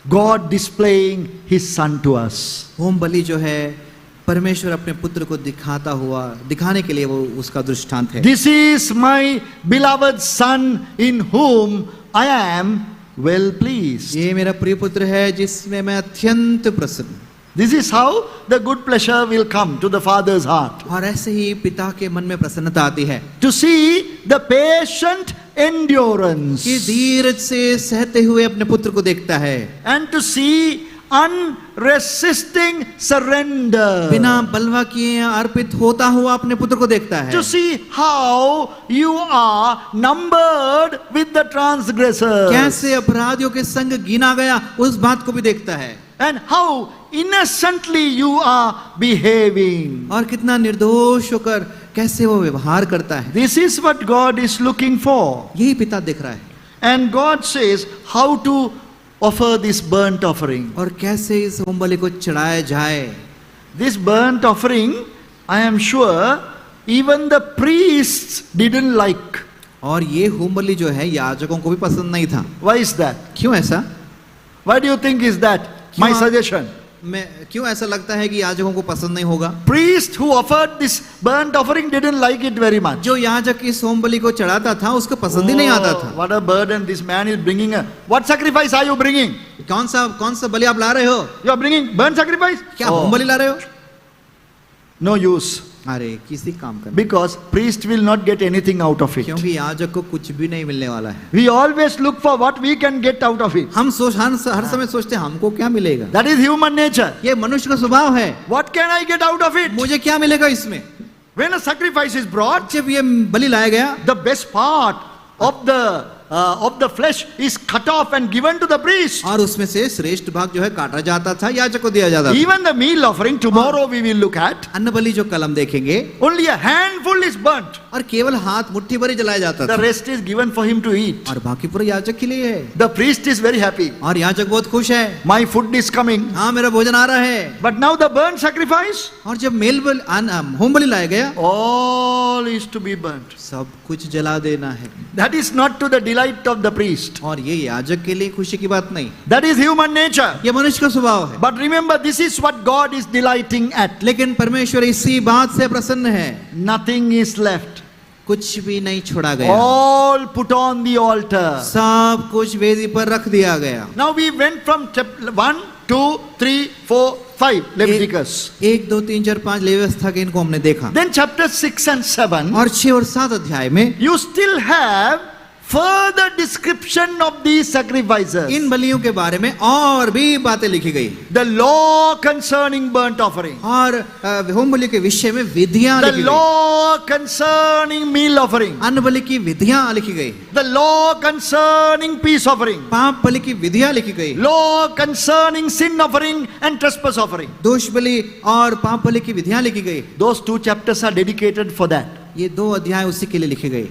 God displaying His Son to us. होम बलि जो है परमेश्वर अपने पुत्र को दिखाने के लिए वो उसका दृष्टांत है। This is my beloved Son in whom I am well pleased. ये मेरा प्रिय पुत्र है जिसमें मैं अत्यंत प्रसन्न। This is how the good pleasure will come to the Father's heart. और ऐसे ही पिता के मन में प्रसन्नता आती है To see the patient endurance कि धीरज से सहते हुए अपने पुत्र को देखता है, and to see unresisting surrender. बिना बलवा किए अर्पित होता हुआ अपने पुत्र को देखता है, To see how you are numbered with the transgressors. कैसे अपराधियों के संग गिना गया उस बात को भी देखता है, And how innocently you are behaving. और कितना निर्दोष होकर कैसे वो व्यवहार करता है। This is what God is looking for. यही पिता देख रहा है। And God says how to offer this burnt offering. और कैसे इस होम बलि को चढ़ाया जाए। This burnt offering, I am sure, even the priests didn't like. और ये होम बलि जो है याजकों को भी पसंद नहीं था। Why is that? क्यों ऐसा? Why do you think is that? My क्यों- suggestion. क्यों ऐसा लगता है कि याजकों को पसंद नहीं होगा? Priest who offered this burnt offering didn't like it very much. जो याजक इस होम बलि को चढ़ाता था उसको पसंद ही नहीं आता था। What a burden this man is bringing. What sacrifice are you bringing? कौन सा बलि आप ला रहे हो? You are bringing burnt sacrifice? क्या होम बलि ला रहे हो? No use. अरे किसी काम का नहीं। Because priest will not get anything out of it. क्योंकि याजक को कुछ भी नहीं मिलने वाला है। We always look for what we can get out of it. हम हर समय सोचते हैं हमको क्या मिलेगा। That is human nature. ये मनुष्य का स्वभाव है। What can I get out of it? मुझे क्या मिलेगा इसमें? When a sacrifice is brought, जब ये बलि लाया गया, the best part of the flesh is cut off and given to the priest. और उसमें से श्रेष्ठ भाग जो है काटा जाता था, याजक को दिया जाता था। Even the meal offering tomorrow we will look at. अन्न बलि जो कल हम देखेंगे, Only a handful is burnt. और केवल हाथ मुट्ठी भर ही जलाया जाता The था, rest is given for him to eat. और बाकी पूरा याजक के लिए है। The priest is very happy. और याजक बहुत खुश है, My food is coming. हाँ मेरा भोजन आ रहा है। But now the burnt sacrifice, और जब होम बलि लाया गया, all is to be burnt. सब कुछ जला देना है। That is not to the delight of the priest. और ये याजक के लिए खुशी की बात नहीं, That is human nature. ये मनुष्य का स्वभाव है। But remember, this is what God is delighting at. लेकिन परमेश्वर इसी बात से प्रसन्न है, Nothing is left. कुछ भी नहीं छोड़ा गया, All put on the altar. सब कुछ वेदी पर रख दिया गया। Now we went from chapter 1, 2, 3, 4, 5, Leviticus. 1, 2, 3, 4, 5 levy व्यवस्था के इनको हमने देखा। Then chapter 6 and 7, और 6 और 7 अध्याय में you still have further description of these sacrifices. इन बलियों के बारे में और भी बातें लिखी गई, The law concerning burnt offering. और होम बलि के विषय में विधियां The लिखी गई, law concerning meal offering. अन्न बलि की विधियां लिखी गई, The law concerning peace offering. पाप बलि की विधियां लिखी गई, Law concerning sin offering and trespass offering. दोष बलि और पाप बलि की विधियां लिखी गई। Those 2 chapters are dedicated for that. ये 2 अध्याय उसी के लिए लिखे गए।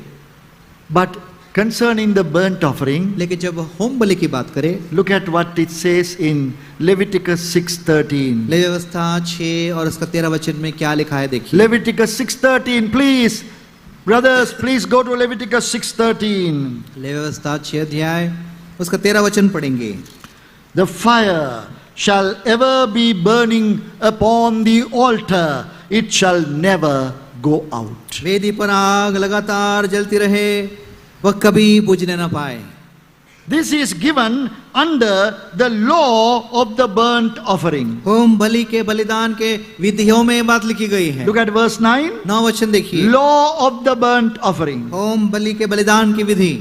But concerning the burnt offering, लेकिन जब होम बलि की बात करें, look at what it says in Leviticus 6:13. Levy व्यवस्था 6 और उसका 13 वचन में क्या लिखा है देखिए। Leviticus 6:13, please. Brothers, please go to Leviticus 6:13. Levy व्यवस्था 6 अध्याय उसका 13 वचन पढ़ेंगे। The fire shall ever be burning upon the altar, it shall never go out. वेदी पर आग लगातार जलती रहे, वह कभी बुझने न पाए। This is given under the law of the burnt offering. होम बलि के बलिदान के विधियों में ये बात लिखी गई है। Look at verse 9. 9 वचन देखिए। Law of the burnt offering. होम बलि के बलिदान की विधि।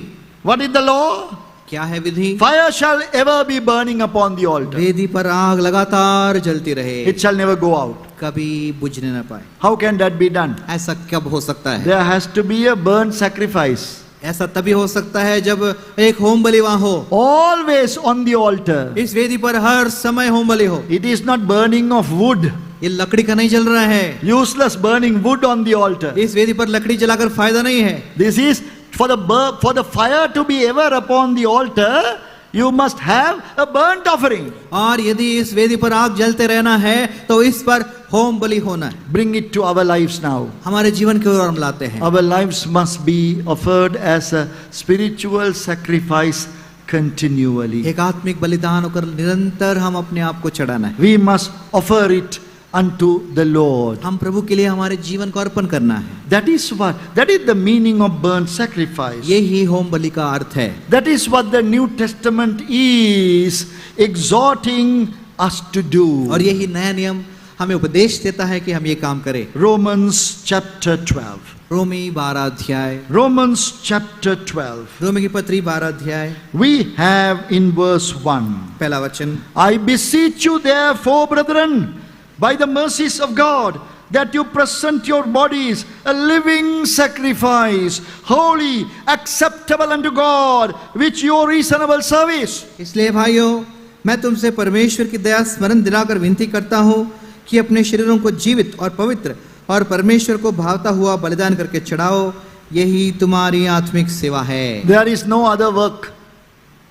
What is the law? क्या है विधि? Fire shall ever be burning upon the altar. वेदी पर आग लगातार जलती रहे, It shall never go out. कभी बुझने न पाए। How can that be done? ऐसा कब हो सकता है? There has to be a burnt sacrifice. ऐसा तभी हो सकता है जब एक होम बलि वहां हो। Always on the altar. इस वेदी पर हर समय होम बलि हो। It is not burning of wood. ये लकड़ी का नहीं जल रहा है। Useless burning wood on the altar. इस वेदी पर लकड़ी जलाकर फायदा नहीं है। This is for the fire to be ever upon the altar. You must have a burnt offering. और यदि इस वेदी पर आग जलते रहना है तो इस पर होम बलि होना है। Bring it to our lives now. हमारे जीवन की ओर हम लाते हैं। Our lives must be offered as a spiritual sacrifice continually. एक आत्मिक बलिदान होकर निरंतर हम अपने आप को चढ़ाना है। We must offer it unto the Lord. हम प्रभु के लिए हमारे जीवन को अर्पण करना है। That is the meaning of burnt sacrifice. यही होम बलि का अर्थ है। That is what the New Testament is exhorting us to do. और यही नया नियम हमें उपदेश देता है कि हम ये काम करें। Romans chapter 12. रोमी 12 अध्याय। Romans chapter 12. रोमी की पत्री 12 अध्याय। We have in verse 1. पहला वचन। I beseech you therefore, brethren, by the mercies of God, that you present your bodies a living sacrifice, holy, acceptable unto God, which your reasonable service. इसलिए भाइयों, मैं तुमसे परमेश्वर की दया स्मरण दिलाकर विनती करता हूँ कि अपने शरीरों को जीवित और पवित्र और परमेश्वर को भावता हुआ बलिदान करके चढ़ाओ, यही तुम्हारी आत्मिक सेवा है। There is no other work.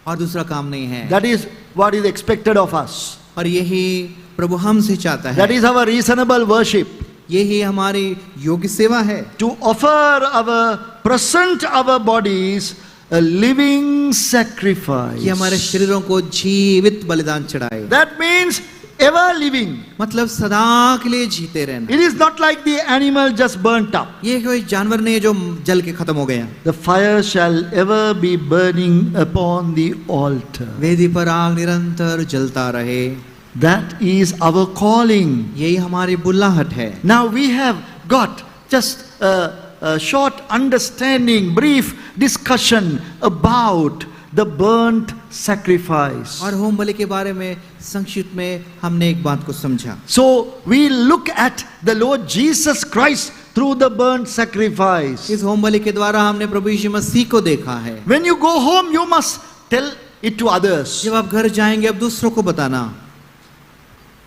और दूसरा काम नहीं है। That is what is expected of us. और यही प्रभु हमसे चाहता है। That is our reasonable worship. यही हमारी योग्य सेवा है। To present our bodies a living sacrifice. कि हमारे शरीरों को जीवित बलिदान चढ़ाए। That means ever living. मतलब सदा के लिए जीते रहना। It is not like the animal just burnt up. ये कोई जानवर नहीं जो जल के खत्म हो गया। The fire shall ever be burning upon the altar. वेदी पर आग निरंतर जलता रहे। That is our calling. यही हमारी बुलाहट है। Now we have got just a short understanding, brief discussion about the burnt sacrifice. और होम बलि के बारे में संक्षिप्त में हमने एक बात को समझा। So we look at the Lord Jesus Christ through the burnt sacrifice. इस होम बलि के द्वारा हमने प्रभु यीशु मसीह को देखा है। When you go home, you must tell it to others. जब आप घर जाएंगे अब दूसरों को बताना।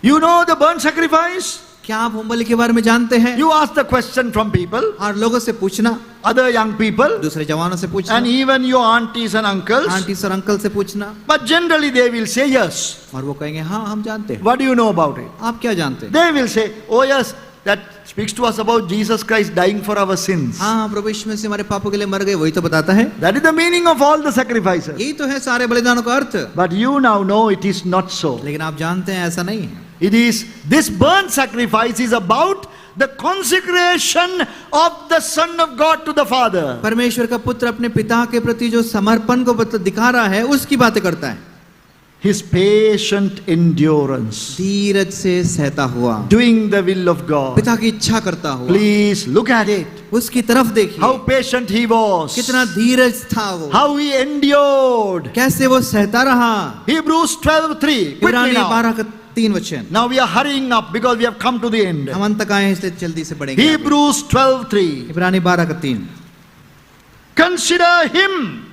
You know the burnt sacrifice? क्या आप होम बलि के बारे में जानते हैं? You ask the question from people, और लोगों से पूछना, other young people, दूसरे जवानों से पूछना, and even your aunties and uncles. Aunty और अंकल से पूछना। But generally they will say yes. और वो कहेंगे हाँ हम जानते हैं। What do you know about it? आप क्या जानते हैं? They will say, oh yes, that speaks to us about Jesus Christ dying for our sins. हाँ प्रभु यीशु मसीह हमारे पापों के लिए मर गए, वही तो बताता है। That is the meaning of all the sacrifices. यही तो है सारे बलिदानों का अर्थ। But you now know it is not so. लेकिन आप जानते हैं ऐसा नहीं है। It is, this burnt sacrifice is about the consecration of the Son of God to the Father. परमेश्वर का पुत्र अपने पिता के प्रति जो समर्पण को दिखा रहा है उसकी बातें करता है। His patient endurance, धीरज से सहता हुआ, doing the will of God. पिता की इच्छा करता हुआ। Please look at it. उसकी तरफ देखिए। How patient he was. कितना धीरज था वो। How he endured. कैसे वो सहता रहा। Hebrews 12:3. Quickly इब्रानी now. 12:3 वचन। Now we are hurrying up because we have come to the end. हम अंत तक आए हैं इसलिए जल्दी से पढ़ेंगे। Hebrews 12:3. इब्रानी 12:3। Consider him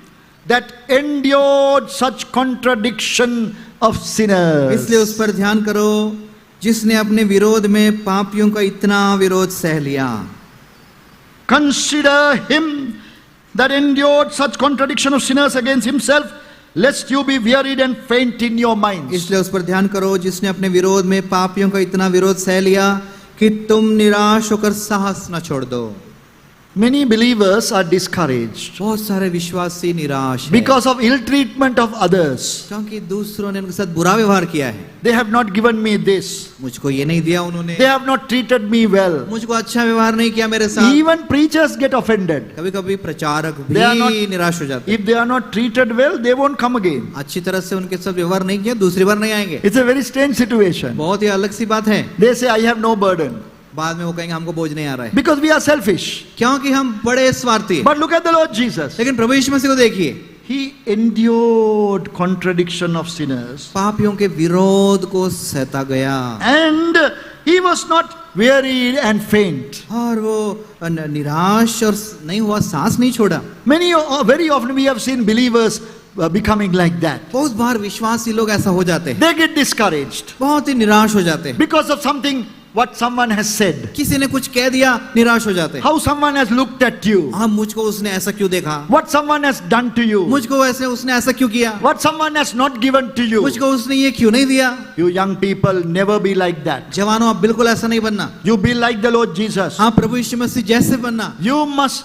that endured such contradiction of sinners. इसलिए उस पर ध्यान करो जिसने अपने विरोध में पापियों का इतना विरोध सह लिया। Consider him that endured such contradiction of sinners against himself, lest you be wearied and faint in your minds. इसलिए उस पर ध्यान करो जिसने अपने विरोध में पापियों का इतना विरोध सह लिया कि तुम निराश होकर साहस न छोड़ दो। Many believers are discouraged बहुत सारे विश्वासी निराश हैं because of ill treatment of others. क्योंकि दूसरों ने उनके साथ बुरा व्यवहार किया है। They have not given me this. मुझको ये नहीं दिया उन्होंने, They have not treated me well. मुझको अच्छा व्यवहार नहीं किया मेरे साथ। Even preachers get offended. कभी कभी प्रचारक They are भी not- निराश हो जाते हैं। If they are not treated well, they won't come again. अच्छी तरह से उनके साथ व्यवहार नहीं किया, दूसरी बार नहीं आएंगे। It's a very strange situation. बहुत ही अलग सी बात है। They say, I have no burden. बाद में वो कहेंगे हमको बोझ नहीं आ रहा है, Because we are selfish. क्योंकि हम बड़े स्वार्थी हैं। But look at the Lord Jesus. लेकिन प्रभु यीशु मसीह को देखिए, He endured contradiction of sinners. पापियों के विरोध को सहता गया And he was not wearied and faint. और वो निराश और नहीं हुआ, सांस नहीं छोड़ा। Very often we have seen believers becoming like that. बहुत बार विश्वासी लोग ऐसा हो जाते हैं, They get discouraged बहुत ही निराश हो जाते हैं। because of something what someone has said. किसी ने कुछ कह दिया, निराश हो जाते हैं। How someone has looked at you. हाँ, मुझको उसने ऐसा क्यों देखा, What someone has done to you. मुझको ऐसे उसने ऐसा क्यों किया, What someone has not given to you. मुझको उसने ये क्यों नहीं दिया। You young people, never be like that. जवानों, आप बिल्कुल ऐसा नहीं बनना। You be like the Lord Jesus. हाँ, प्रभु यीशु मसीह जैसे बनना। You must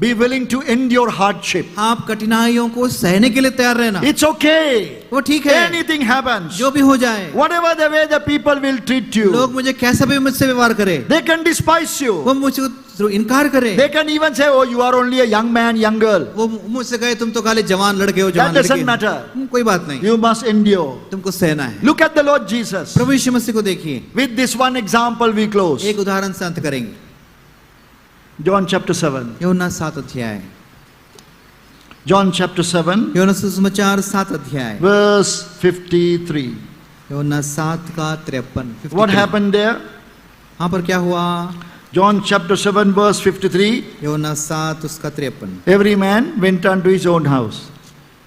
be willing to endure hardship. आप कठिनाइयों को सहने के लिए तैयार रहना। It's okay. वो ठीक है, Anything happens. जो भी हो जाए, Whatever the way the people will treat you. लोग मुझे कैसा भी मुझसे व्यवहार करे, They can despise you. वो मुझको इनकार करे, They can even say, oh, you are only a young man, young girl. वो मुझसे कहे तुम तो खाली जवान लड़के हो, जवान That doesn't लड़की matter. हो। कोई बात नहीं, You must endure. तुमको सहना है। Look at the Lord Jesus. प्रभु यीशु मसीह को देखिए, With this one example we close. एक उदाहरण से अंत करेंगे। John chapter 7. यूहन्ना 7 अध्याय, John chapter 7, यूहन्ना सुसमाचार 7 अध्याय, verse 53. यूहन्ना 7 का 53। What happened there? यहाँ पर क्या हुआ? John chapter 7, verse 53. यूहन्ना 7 उसका 53। Every man went unto his own house.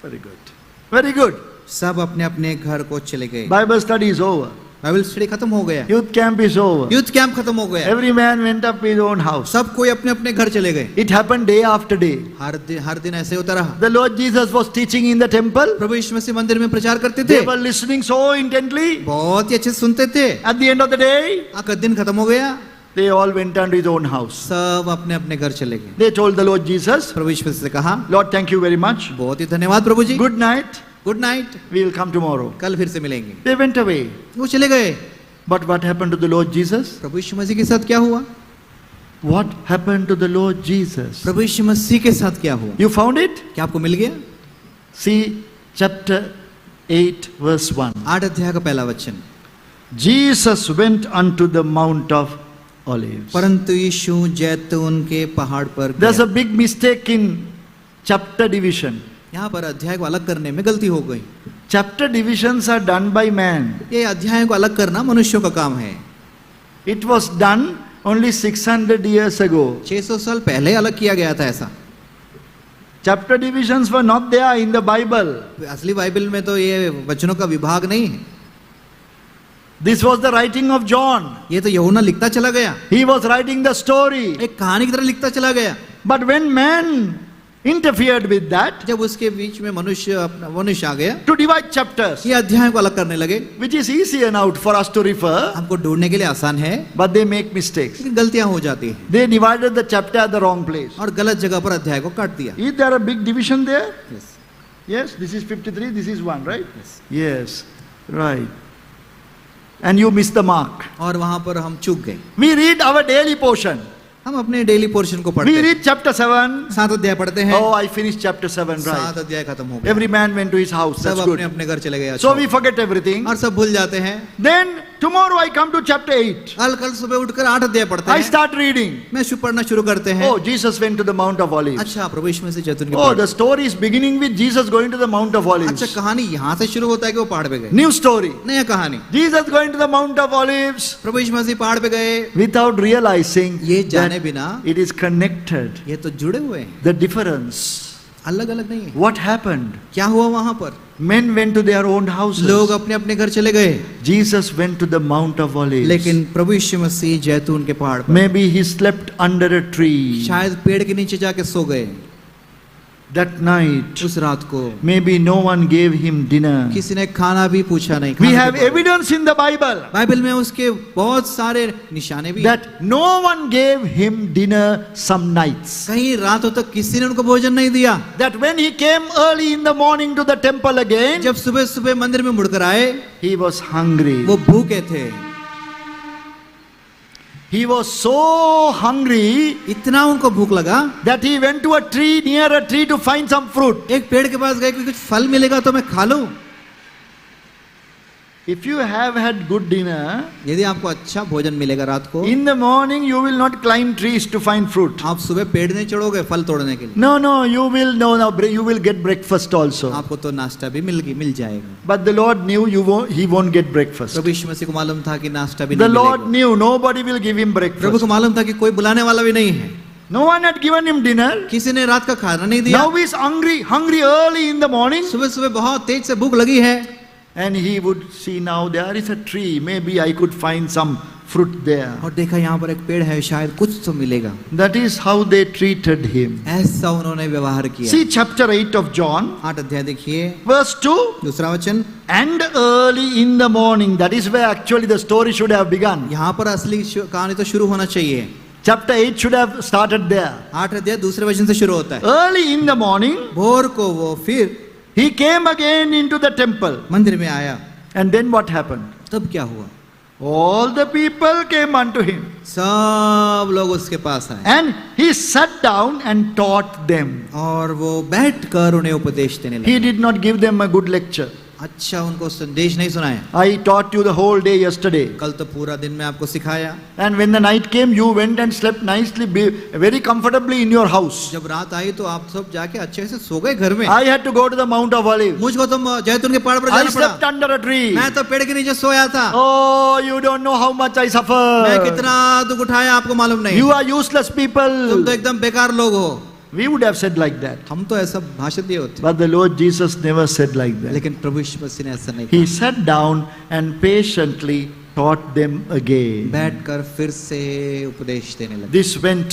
Very good. Very good. सब अपने अपने घर को चले गए। Bible study is over. Bible study खत्म हो गया, Youth camp is over. Youth camp खत्म हो गया, Every man went up his own house. सब कोई अपने अपने घर चले गए। It happened day after day. हर दिन ऐसे होता रहा। The Lord Jesus was teaching in the temple. प्रभु यीशु मसीह मंदिर में प्रचार करते थे, They were listening so intently. बहुत ही अच्छे से सुनते थे। At the end of the day, आकर दिन खत्म हो गया, they all went unto his own house. सब अपने अपने घर चले गए। They told the Lord Jesus, प्रभु यीशु मसीह से कहा, Lord, thank you very much. बहुत ही धन्यवाद प्रभु जी, Good night. Good night, We will come tomorrow. कल फिर से मिलेंगे। They went away. वो चले गए। But what happened to the Lord Jesus? प्रभु यीशु मसीह के साथ क्या हुआ? What happened to the Lord Jesus? प्रभु यीशु मसीह के साथ क्या हुआ? You found it? क्या आपको मिल गया? See chapter 8 verse 1. 8 अध्याय का पहला वचन, Jesus went unto the Mount of Olives. परंतु यीशु जैतून के पहाड़ पर There's गया। a big mistake in chapter division. यहाँ पर अध्याय को अलग करने में गलती हो गई। Chapter divisions are done by man. ये अध्याय को अलग करना मनुष्यों का काम है। It was done only 600 years ago. 600 साल पहले अलग किया गया था ऐसा। Chapter divisions were not there in the Bible. असली बाइबल में तो ये वचनों का विभाग नहीं है। This was the writing of John. ये तो यूहन्ना लिखता चला गया, He was writing the story. एक कहानी की तरह लिखता चला गया। But when man interfered with that जब उसके बीच में मनुष्य आ गया, to divide chapters, ये अध्याय को अलग करने लगे, which is easier now for us to refer, हमको ढूंढने के लिए आसान है, but they make mistakes. लेकिन गलतियां हो जाती हैं They divided the chapter at the wrong place. और गलत जगह पर अध्याय को काट दिया। Is there a big division there? Yes. Yes, this is 53, this is 1, right? Yes, right. And you missed the mark. और वहां पर हम चूक गए। We read our daily portion. हम अपने डेली पोर्शन को पढ़ते We हैं। read chapter 7. 7 अध्याय पढ़ते हैं। Oh, I finished chapter 7, 7 right. अध्याय खत्म हो गया। Every man went to his house. सब That's अपने good. अपने घर चले गए। So we forget everything. और सब भूल जाते हैं। Then tomorrow I come to chapter 8. कल सुबह उठकर 8 अध्याय पढ़ते I हैं। start reading. मैं पढ़ना शुरू करते हैं। Oh, Jesus went to the Mount of Olives. अच्छा, प्रभु यीशु मसीह जैतून के Oh, पहाड़। the story is beginning with Jesus going to the Mount of अच्छा, Olives. कहानी यहाँ से शुरू होता है कि वो पहाड़ पे गए। New story. नया कहानी, Jesus going to the Mount of Olives प्रभु यीशु मसीह पहाड़ पे गए, without realizing ये जाने that बिना it is connected. ये तो जुड़े हुए हैं, The difference. अलग अलग नहीं है। What happened? क्या हुआ वहां पर? Men went to their own houses. लोग अपने अपने घर चले गए, Jesus went to the Mount of Olives. लेकिन प्रभु यीशु मसीह जैतून के पहाड़ पर, Maybe he slept under a tree. शायद पेड़ के नीचे जाके सो गए। That night, उस रात को maybe no one gave him dinner. किसी ने खाना भी पूछा नहीं। We खाने have के बाद- evidence in the Bible Bible में उसके बहुत सारे निशाने भी हैं। that no one gave him dinner some nights. कई रातों तक किसी ने उनको भोजन नहीं दिया। That when he came early in the morning to the temple again, जब सुबह सुबह मंदिर में मुड़कर आए, he was hungry. वो भूखे थे। He was so hungry इतना उनको भूख लगा, that he went to a tree, near a tree, to find some fruit. एक पेड़ के पास गए कि कुछ फल मिलेगा तो मैं खा लूं। If you have had good dinner, यदि आपको अच्छा भोजन मिलेगा रात को, in the morning you will not climb trees to find fruit. आप सुबह पेड़ नहीं चढ़ोगे फल तोड़ने के लिए। No, you will you will get breakfast also. आपको तो नाश्ता भी मिल जाएगा। But the Lord knew he won't get breakfast. प्रभु यीशु मसीह को मालूम था कि नाश्ता भी The नहीं Lord मिलेगा। knew nobody will give him Prabhu breakfast. को मालूम था कि कोई बुलाने वाला भी नहीं है। No one had given him dinner. किसी ने रात का खाना नहीं दिया। Now he is hungry early in the morning. सुबह सुबह बहुत तेज से भूख लगी है। And he would see, now there is a tree, maybe I could find some fruit there. और देखा यहाँ पर एक पेड़ है, शायद कुछ तो मिलेगा। That is how they treated him. ऐसा उन्होंने व्यवहार किया। See chapter 8 of John, 8 अध्याय देखिए, verse 2. दूसरा वचन। And early in the morning, that is where actually the story should have begun. यहाँ पर असली कहानी तो शुरू होना चाहिए। Chapter 8 should have started there. 8 अध्याय दूसरे वचन से शुरू होता है। Early in the morning, भोर को वो फिर he came again into the temple. मंदिर में आया। And then what happened? तब क्या हुआ? All the people came unto him. सब लोग उसके पास आए And he sat down and taught them. और वो बैठकर उन्हें उपदेश देने लगे। He did not give them a good lecture. अच्छा उनको संदेश नहीं सुनाया। I taught you the whole day yesterday. कल तो पूरा दिन मैं आपको सिखाया। And when the night came, you went and slept nicely, very comfortably in your house. जब रात आई तो आप सब जाके अच्छे से सो गए घर में। I had to go to the Mount of Olives. मुझको तो जैतून के पहाड़ पर I जाना slept पड़ा। under a tree. मैं तो पेड़ के नीचे सोया था। Oh, you don't know how much I मैं suffered. कितना दुख उठाया आपको मालूम नहीं। You are useless तुम people. तो एकदम बेकार लोग हो। We would have said like that. हम तो ऐसा भाषण दिए होते। But the Lord Jesus never said like that. लेकिन प्रभु यीशु मसीह ने ऐसा नहीं He कहा। sat down and patiently taught them again. बैठकर फिर से उपदेश देने लगे। This went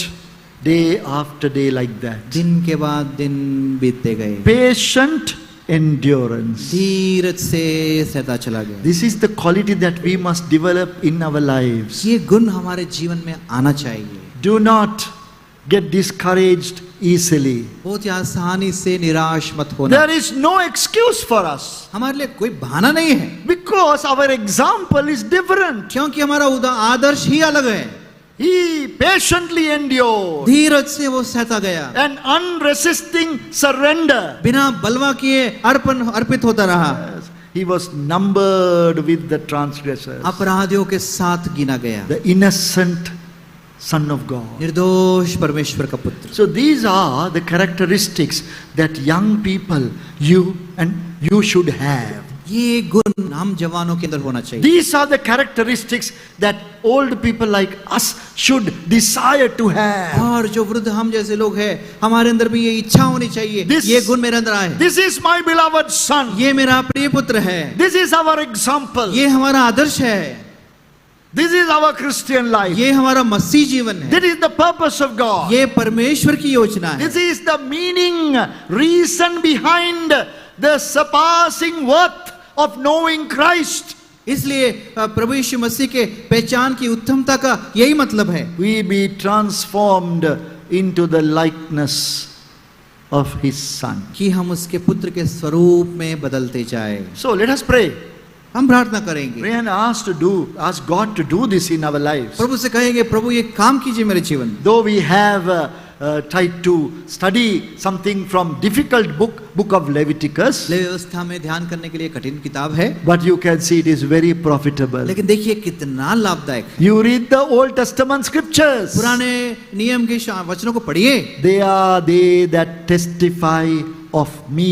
day after day like that. दिन के बाद दिन बीतते गए। Patient endurance. धीरज से सहता चला गया। This is the quality that we must develop in our lives. ये गुण हमारे जीवन में आना चाहिए। Do not get discouraged easily. बहुत ही आसानी से निराश मत होना। There is no excuse for us हमारे लिए कोई बहाना नहीं है, because our example is different. क्योंकि हमारा आदर्श ही अलग है। He patiently endured धीरज से वो सहता गया, and unresisting surrender. बिना बलवा किए अर्पित होता रहा। Yes, he was numbered with the transgressors, अपराधियों के साथ गिना गया, the innocent Son of God. निर्दोष परमेश्वर का पुत्र। So these are the characteristics that young people, you should have. ये गुण हम जवानों के अंदर होना चाहिए। These are the characteristics that old people like us should desire to have. और जो वृद्ध हम जैसे लोग हैं, हमारे अंदर भी ये इच्छा होनी चाहिए, ये गुण मेरे अंदर आए। This is my beloved son. ये मेरा प्रिय पुत्र है, This is our example. ये हमारा आदर्श है, This is our Christian life. ये हमारा मसीह जीवन है, That is the purpose of God. ये परमेश्वर की योजना है। This is the meaning, reason behind the surpassing worth of knowing Christ. इसलिए प्रभु यीशु मसीह के पहचान की उत्तमता का यही मतलब है, We be transformed into the likeness of His Son. कि हम उसके पुत्र के स्वरूप में बदलते जाए। So let us pray. हम प्रार्थना करेंगे, Pray and ask God to do this in our lives. प्रभु से कहेंगे, प्रभु ये काम कीजिए मेरे जीवन में। Though we have tried to study something from difficult book of Leviticus, लेवी व्यवस्था में ध्यान करने के लिए कठिन किताब है, but you can see it is very profitable. लेकिन देखिए कितना लाभदायक है। You read the Old Testament scriptures. पुराने नियम के वचनों को पढ़िए। They are they that testify of me,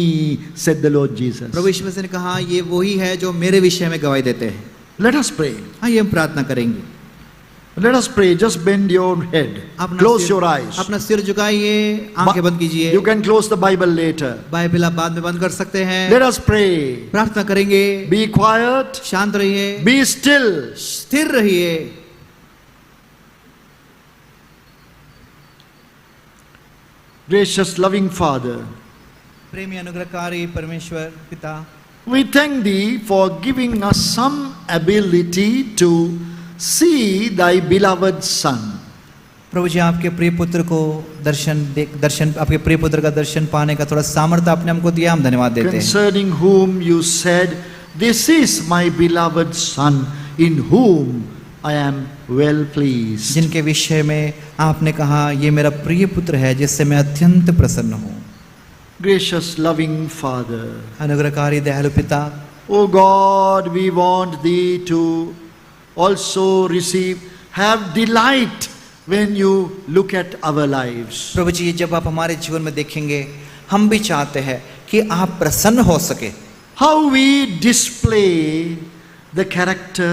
said the Lord Jesus. प्रभु यीशु मसीह ने कहा, ये वही है जो मेरे विषय में गवाही देते हैं। Let us pray. आइए हम प्रार्थना करेंगे। Let us pray. Just bend your head. Close your eyes. अपना सिर झुकाइए, आंखें बंद कीजिए। You can close the Bible later. Bible आप बाद में बंद कर सकते हैं। Let us pray. प्रार्थना करेंगे। Be quiet. शांत रहिए, Be still. स्थिर रहिए। Gracious, loving Father, प्रेमी अनुग्रहकारी परमेश्वर पिता, we thank Thee for giving us some ability to see Thy beloved Son. प्रभु जी आपके प्रिय पुत्र को दर्शन आपके प्रिय पुत्र का दर्शन पाने का थोड़ा सामर्थ्य आपने हमको दिया, हम धन्यवाद देते हैं। Concerning whom you said, "This is my beloved Son, in whom I am well pleased." जिनके विषय में आपने कहा ये मेरा प्रिय पुत्र है जिससे मैं अत्यंत प्रसन्न हूँ। Gracious, loving Father, अनुग्रहकारी दयालु पिता, O God, we want Thee to also have delight when you look at our lives. प्रभु जी जब आप हमारे जीवन में देखेंगे हम भी चाहते हैं कि आप प्रसन्न हो सके। How we display the character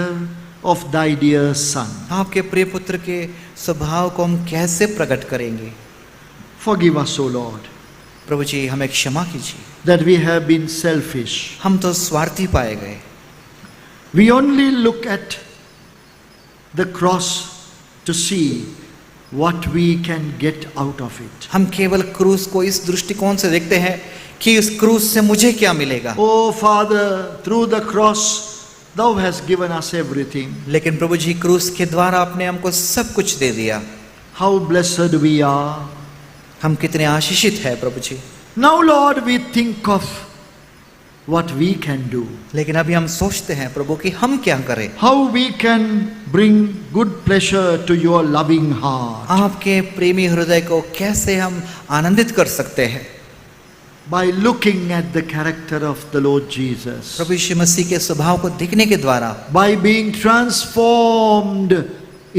of Thy dear Son. आपके प्रिय पुत्र के स्वभाव को हम कैसे प्रकट करेंगे। Forgive us, O Lord, प्रभु जी हमें क्षमा कीजिए, that we have been selfish. हम तो स्वार्थी पाए गए। We only look at the cross to see what we can get out of it. हम केवल क्रूस को इस दृष्टिकोण से देखते हैं कि इस क्रूस से मुझे क्या मिलेगा। Oh Father, through the cross, Thou hast given us everything. लेकिन प्रभु जी क्रूस के द्वारा आपने हमको सब कुछ दे दिया। How blessed we are. हम कितने आशीषित हैं प्रभु जी। Now Lord, we think of what we can do. लेकिन अभी हम सोचते हैं प्रभु कि हम क्या करें। How we can bring good pleasure to your loving heart. आपके प्रेमी हृदय को कैसे हम आनंदित कर सकते हैं। By looking at the character of the Lord Jesus. प्रभु यीशु मसीह के स्वभाव को देखने के द्वारा, By being transformed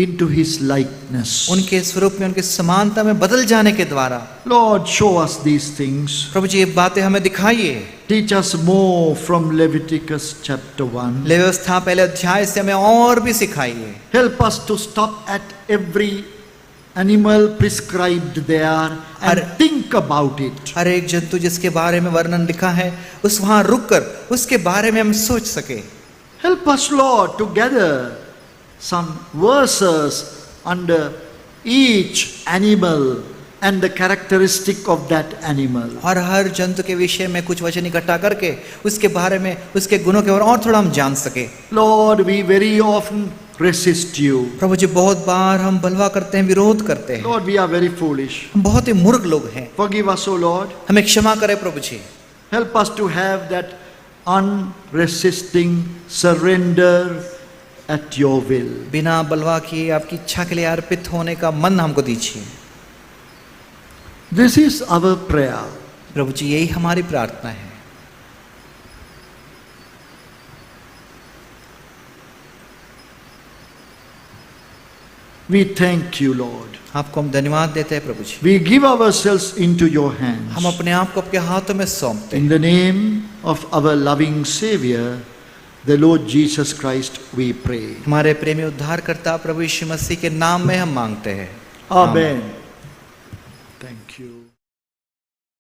into His likeness. उनके स्वरूप में उनके समानता में बदल जाने के द्वारा। Lord, show us these things. प्रभु जी ये बातें हमें दिखाइए। Teach us more from Leviticus chapter 1. Levy व्यवस्था पहले अध्याय से हमें और भी सिखाइए। Help us to stop at every animal prescribed there and think about it. हर एक जंतु जिसके बारे में वर्णन लिखा है उस वहां रुककर उसके बारे में हम सोच सके। Help us, Lord, to gather some verses under each animal and the characteristic of that animal. और हर जंतु के विषय में कुछ वचन इकट्ठा करके उसके बारे में उसके गुणों के और थोड़ा हम जान सके। Lord, we very often resist you. प्रभु जी बहुत बार हम बलवा करते हैं, विरोध करते हैं। Lord, we are very foolish. हम बहुत ही मूर्ख लोग हैं। Forgive us, O Lord. हमें क्षमा करें प्रभु जी। Help us to have that unresisting surrender at your will. बिना बलवा किए आपकी इच्छा के लिए अर्पित होने का मन हमको दीजिए। This is our prayer. प्रभु जी यही हमारी प्रार्थना है। We thank you, Lord. आपको हम धन्यवाद देते हैं प्रभु जी। We give ourselves into your hands. हम अपने आप को आपके हाथों में सौंपते हैं। In the name of our loving Savior, the Lord Jesus Christ, we pray. हमारे प्रेमी उद्धारकर्ता प्रभु यीशु मसीह के नाम में हम मांगते हैं। Amen. Thank you.